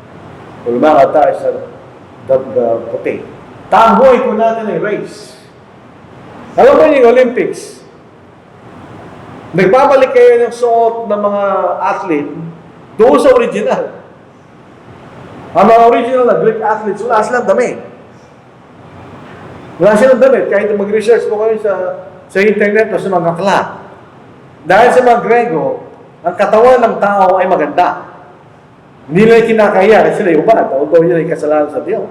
Lumakad tayo sa puti. Tamboy po natin ay race. Alam mo yung Olympics, nagbabalik kayo ng suot ng mga athlete doon sa original. Ang mga original na Greek athletes, wala silang damit. Wala silang damit. Kahit mag-research po kayo sa internet o sa mga aklat. Dahil sa mga Grego, ang katawan ng tao ay maganda. Hindi nila kinakaya kasi sila hubad. Although yun ay kasalanan sa Diyos.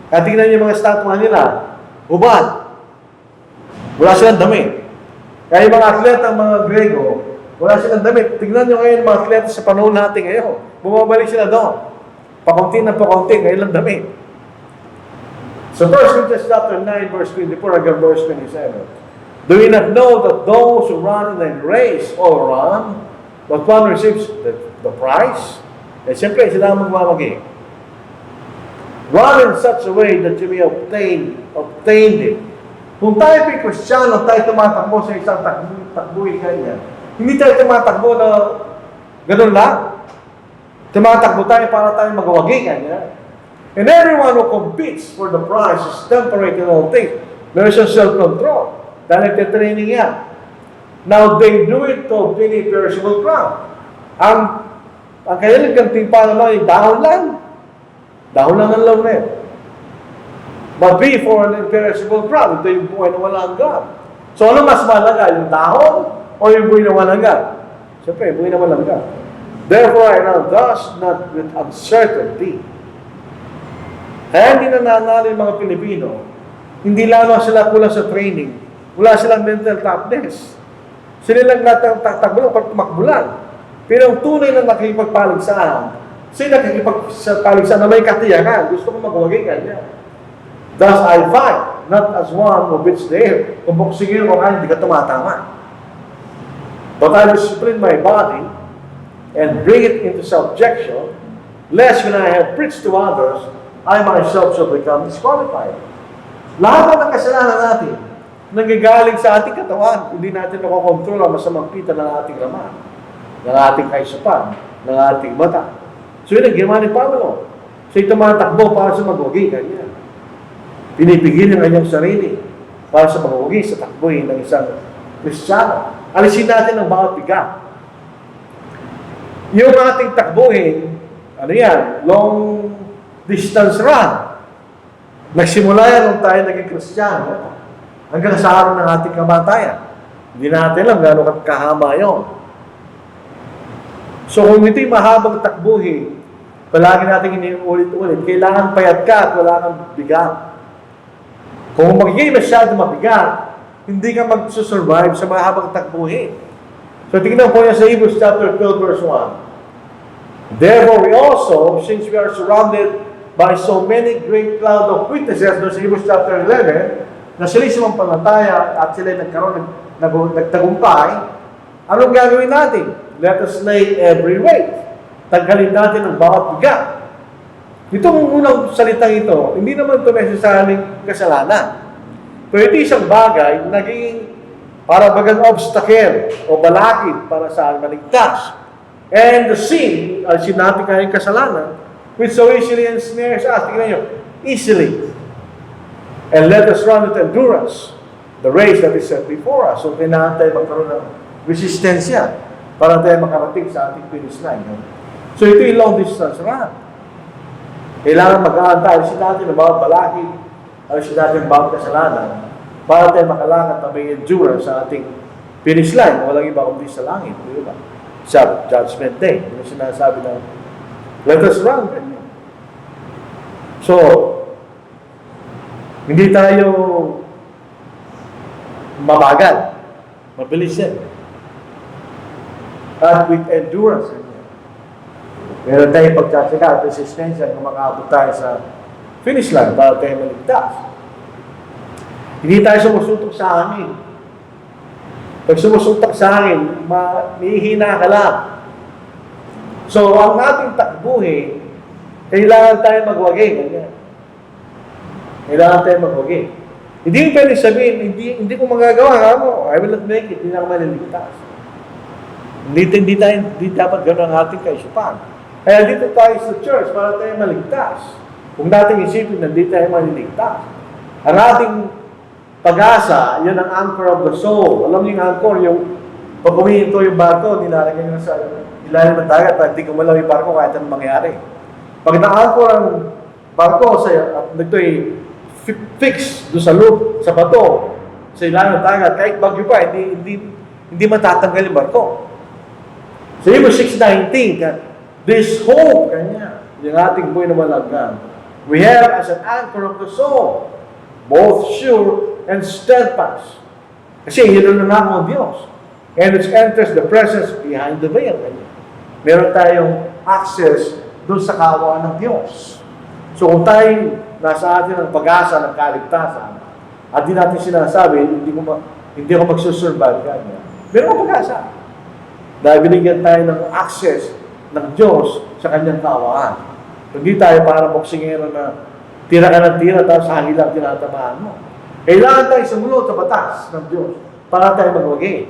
At tingnan niyo yung mga statwa nila, hubad. Wala silang damit. Kaya yung mga atleta, mga Grego, wala silang damit. Tingnan niyo ngayon mga atleta sa panahon natin ngayon. Bumabalik sila doon. Pakunti na pakunti, ngayon lang damit. So 1 Corinthians chapter 9, verse 24 hanggang verse 27. Do you not know that those who run in a race all run, but one receives the prize? Eh, siyempre, sila ang magmamagi. Run in such a way that you may obtain it. Kung tayo po'y Kristiyano, tayo tumatakbo sa isang takbuhin ganyan. Hindi tayo tumatakbo na ganun lang. Tumatakbo tayo para tayo magawagi ganyan. And everyone who competes for the prize is temperate in all things. There is a self-control. Dahil nagtitraining yan. Now, they do it to obtain a perishable crown. Ang kailan kang timpala lang ay dahon lang. Dahon lang ang laurel. But before an imperishable crown, ito yung buhay na walang hanggan. So, ano mas malaga? Yung dahon o yung buhay na walang hanggan? Siyempre, buhay na walang hanggan. Therefore, I now thus not with uncertainty. Kaya hindi nananalo yung mga Pilipino, hindi lalo sila kulang sa training, wala silang mental toughness. Sila lang natakbo pag tumakbulan. Pero ang tunay na nakikipagpaligsahan, sila nakikipagpaligsahan na may katiyakan, gusto ko magawagin niya. Thus I fight, not as one who beats the air. Kung buksingin mo ka, hindi ka tumatama. But I discipline my body and bring it into subjection, lest when I have preached to others, I myself shall become disqualified. Lahat ng kasalanan natin, nanggagaling sa ating katawan, hindi natin nakokontrol ang masamang pita ng ating laman, ng ating kaisupan, ng ating mata. So yun ang ginawa ni Pablo. Siya'y tumatakbo para sa magwagi, kanya. Pinipigil ang kanyang sarili para sa magwagi sa takboy ng isang Kristiyano. Alisin natin ang bawat bigat. Yung ating takbuhin, ano yan, long distance run. Nagsimula yan nung tayo naging Kristiyano hanggang sa araw ng ating kamatayan. Hindi natin alam gano'ng kahama yun. So kung ito'y mahabang takbuhin, palagi natin iniulit-ulit, kailangan payat ka at wala kang bigat. Kung magiging masyado mabigat, hindi ka magsusurvive sa mahabang takbuhin. So tingnan po niya sa Hebrews chapter 12 verse 1. Therefore we also, since we are surrounded by so many great cloud of witnesses, doon sa Hebrews chapter 11, na sila'y sumampalataya at sila'y nagtagumpay, anong gagawin natin? Let us lay every weight. Tanggalin natin ang bawat bigat. Itong unang salitang ito, hindi naman ito necessarily kasalanan. Pero ito isang bagay, naging para bagang obstacle o balakid para sa maligtas. And the sin, ang sinabi kayong kasalanan, which so easily ensnares us. Tingnan nyo, easily. And let us run with endurance the race that is set before us. So, kailangan tayo magkaroon ng resistensya para tayo makarating sa ating finish line. So, ito yung long distance run. Kailangan mag-aantay. Alisin natin ang bawat balakid. Alisin natin ang bawat kasalanan para tayo makalakad na may endurance sa ating finish line. Walang iba kundi sa langit. Di ba? Sa Judgment Day. Yung sinasabi na let us run. So, hindi tayo mabagal. Mabilis yan. At with endurance. Meron tayong pagkasika at resistensya kung makaabot tayo sa finish line para tayo maligtas. Hindi tayo sumusuntok sa hangin. Pag sumusuntok sa hangin, mahihina ka lang. So, ang ating takbuhin, kailangan tayo magwagi. Kailangan tayo magwagi. Hindi yung pwede sabihin, hindi ko magagawa. I will not make it. Hindi na ako maliligtas. Hindi dapat gano'n ang ating kaisipan. Kaya dito tayo sa church para tayo maligtas. Kung natin isipin na hindi tayo maliligtas. Ang ating pag-asa, yun ang anchor of the soul. Alam niyo yung anchor, yung pag humihinto yung barko, nilalagay nyo sa ilalim ng dagat at hindi kumalaw yung barko kahit anong mangyari. Pag na-anchor ang barko at nagto'y fix doon sa loop, sa bato, sa ilalim ng dagat, kahit bagyo pa, hindi matatanggal yung barko. Sa Hebrews 6:19, this hope, kanya, yung ating buhay na malagyan, we have as an anchor of the soul, both sure and steadfast. Kasi yun ang nangako ng Diyos. And it enters the presence behind the veil. Meron tayong access doon sa kawaan ng Diyos. So kung tayo nasa atin ang pag-asa ng kaligtasan, at di natin sinasabi, hindi ako magsusurvive kanya, meron akong pag-asa. Dahil binigyan tayo ng access ng Diyos sa kanyang kaawaan. Hindi tayo para boksingero na tira ka ng tira, tapos hangin lang tinatamaan mo. Kailangan tayo sumunod sa batas ng Diyos para tayo magwagi.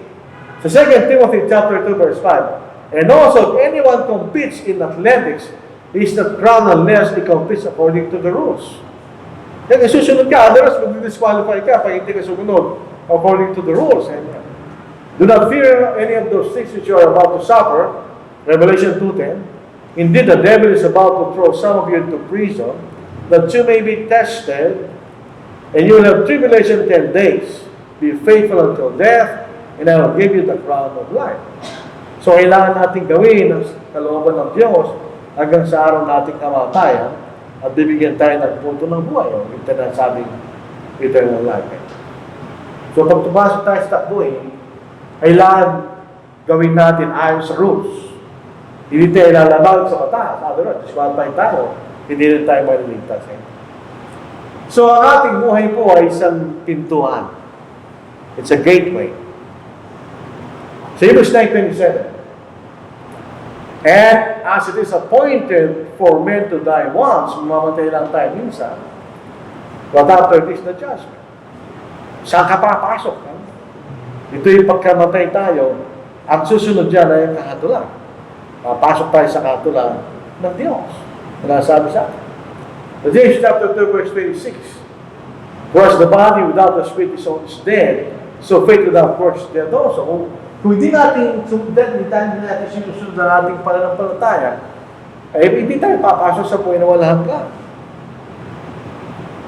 Sa 2 Timothy chapter 2, verse 5, and also, if anyone competes in athletics, he is not crowned unless he competes according to the rules. Kaya susunod ka, otherwise mag-disqualify ka pag hindi ka sumunod according to the rules. Amen. Do not fear any of those things which you are about to suffer. Revelation 2:10. Indeed, the devil is about to throw some of you into prison, that you may be tested, and you will have tribulation 10 days. Be faithful until death, and I will give you the crown of life. So, kailangan natin gawin ang kalooban ng Diyos hanggang sa araw nating kamatayan at bibigyan tayo ng punto ng buhay. O, ito na sabing eternal life. So, pag tumasok tayo sa takbuhin, kailangan gawin natin ayon sa rules. Hindi tayo lalabag sa batas. Otherwise, disqualify tayo. Hindi rin tayo maliligtas. So, ang ating buhay po ay isang pintuan. It's a gateway. Sa Hebrews 9:27, and as it is appointed for men to die once, mamamatay lang tayo minsan, but after this, the judgment. Saan ka papasok? Ito yung pagkamatay tayo, ang susunod dyan ay ang kahatulan. Papasok tayo sa kahatulan ng Diyos. Nasabi sa atin. James chapter 2, verse 26. For as the body without the spirit is dead, so faith without works is dead also. Kung hindi natin sundan, hindi natin sinusunod ang ating pananampalataya, ay hindi tayo papasok sa buhay na wala hanggan.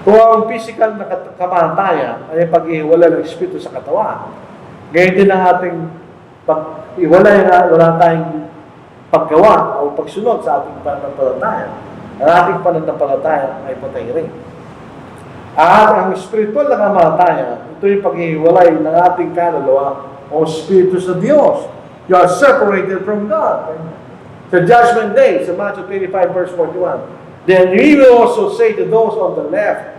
Kung ang physical na kamatayan ay pag-iwala ng espiritu sa katawan, ngayon din ang ating wala tayong paggawa o pagsunod sa ating pananampalataya. Ang ating pananampalataya ay patay rin. At ang spiritual na kamatayan, ito yung pag-iwalay ng ating kaluluwa o spiritu sa Diyos. You are separated from God. Sa judgment day, sa Matthew 25, verse 41, then He will also say to those on the left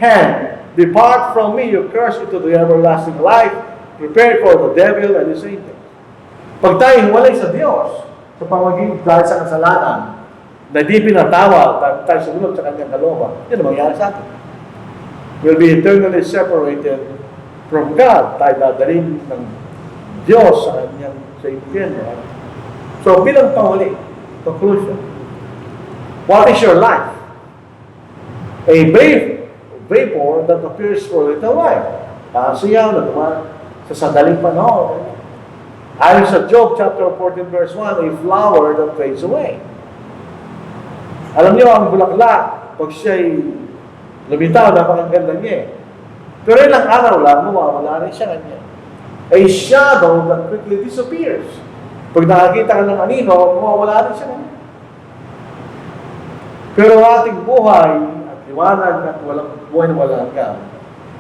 hand, depart from me, you cursed, into the everlasting life, prepared for the devil and his angels. Pag tayo hiwalay sa Diyos, sa pamaging dahil sa kasalanan, na di pinatawal, tayo sumunod sa kanyang kalooban, yan ang mangyari sa atin. We'll be eternally separated from God. Tayo dadalhin ng Diyos sa kanyang sa impyerno. So, bilang panghuli, conclusion, what is your life? A vapor that appears for a little while. Siya na dumaan sa sandaling panahon. Ayon sa Job chapter 14 verse 1, a flower that fades away. Alam niyo, ang bulaklak, pag siya'y lumitaw, napakaganda niya. Pero ilang araw lang, mawawala rin siya kanya. A shadow that quickly disappears. Pag nakakita ka ng anino, mawawala rin siya kanya. Pero ating buhay at liwanag at walang buhay na walang hanggan,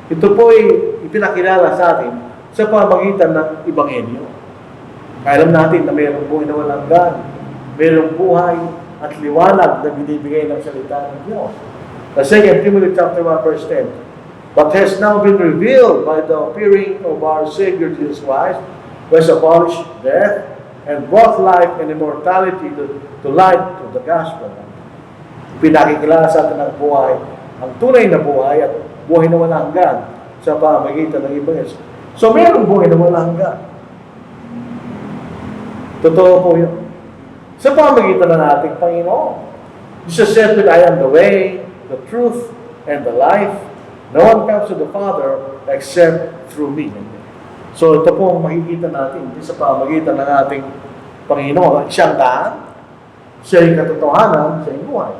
ito po ay ipinakilala sa atin sa pamagitan ng Ebanghelyo. Alam natin na mayroong buhay na walang hanggan, mayroong buhay at liwanag na binibigay ng salita ng Diyos. Sa 2 Timothy chapter 1 verse 10, but has now been revealed by the appearing of our Savior Jesus Christ, who has abolished death and brought life and immortality to light through the gospel. Pinakikilala sa atin ang buhay, ang tunay na buhay at buhay na walang hanggan sa pamagitan ng Ebanghelyo. So, mayroong buhay na walang hanggan. Totoo po yun. Sa pamagitan ng ating Panginoon. Jesus said that I am the way, the truth, and the life. No one comes to the Father except through me. So ito po ang makikita natin sa pamagitan ng ating Panginoon. Siyang daan, siya yung katotohanan, siya yung buhay.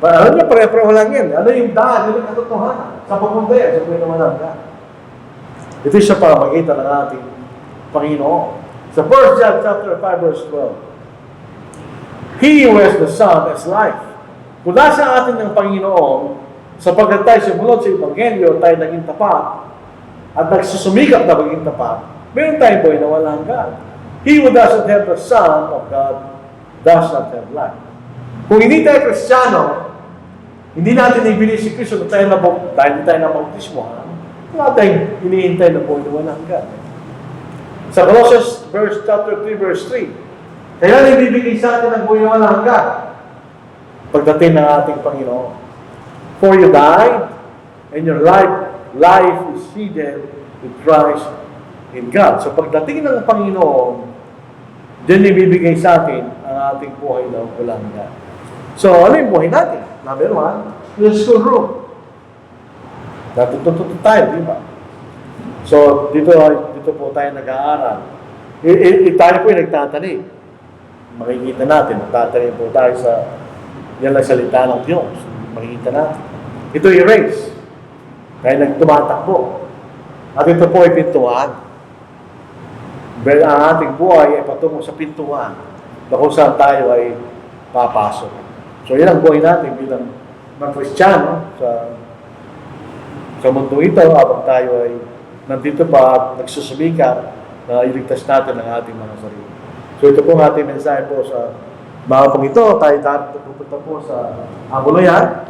Pero alam niyo, pare-pareho lang yan. Ano yung daan, ano yung katotohanan? Sa papunta yan, sa buhay naman ang daan. Ito sa pamagitan ng ating Panginoon. Sa 1 John chapter 5 verse 12, He who has the Son has life. Kung nasa atin ng Panginoon, sapagkat tayo sumunod sa Ebanghelyo, tayo naging tapat, at nagsusumikap na maging tapat, meron tayong buhay na walang hanggan. He who doesn't have the Son of God does not have life. Kung hindi tayo Kristiyano, Hindi natin ibili si Kristo na tayo dahil hindi tayo nabautismohan, wala tayong hinihintay na buhay na walang hanggan. Sa Colossians chapter 3, verse 3, kaya ibibigay sa atin ang buhay na walang hanggan pagdating ng ating Panginoon. For you died, and your life is hidden with Christ in God. So pagdating ng Panginoon, diyan ibibigay sa atin ang ating buhay na walang hanggan. So ano yung buhay natin? Number 1, yung school room. Natututo tayo, di ba? So dito po tayo nag-aaral. Tayo po yung nagtatanim. Makikita natin, nagtatanim po tayo sa yan lang salita ng Diyos. Makikita natin. Ito yung race. Kaya nagtumatakbo. At ito po ay pintuan. Well, ang ating buhay ay patungo sa pintuan na kung saan tayo ay papasok. So yan ang buhay natin bilang mga Kristiyano sa mundo ito habang tayo ay nandito pa at nagsusumikap na iligtas natin ang ating mga sarili. So ito po ang ating mensahe po sa mga pong ito. Tayo pupunta po sa Amulayan.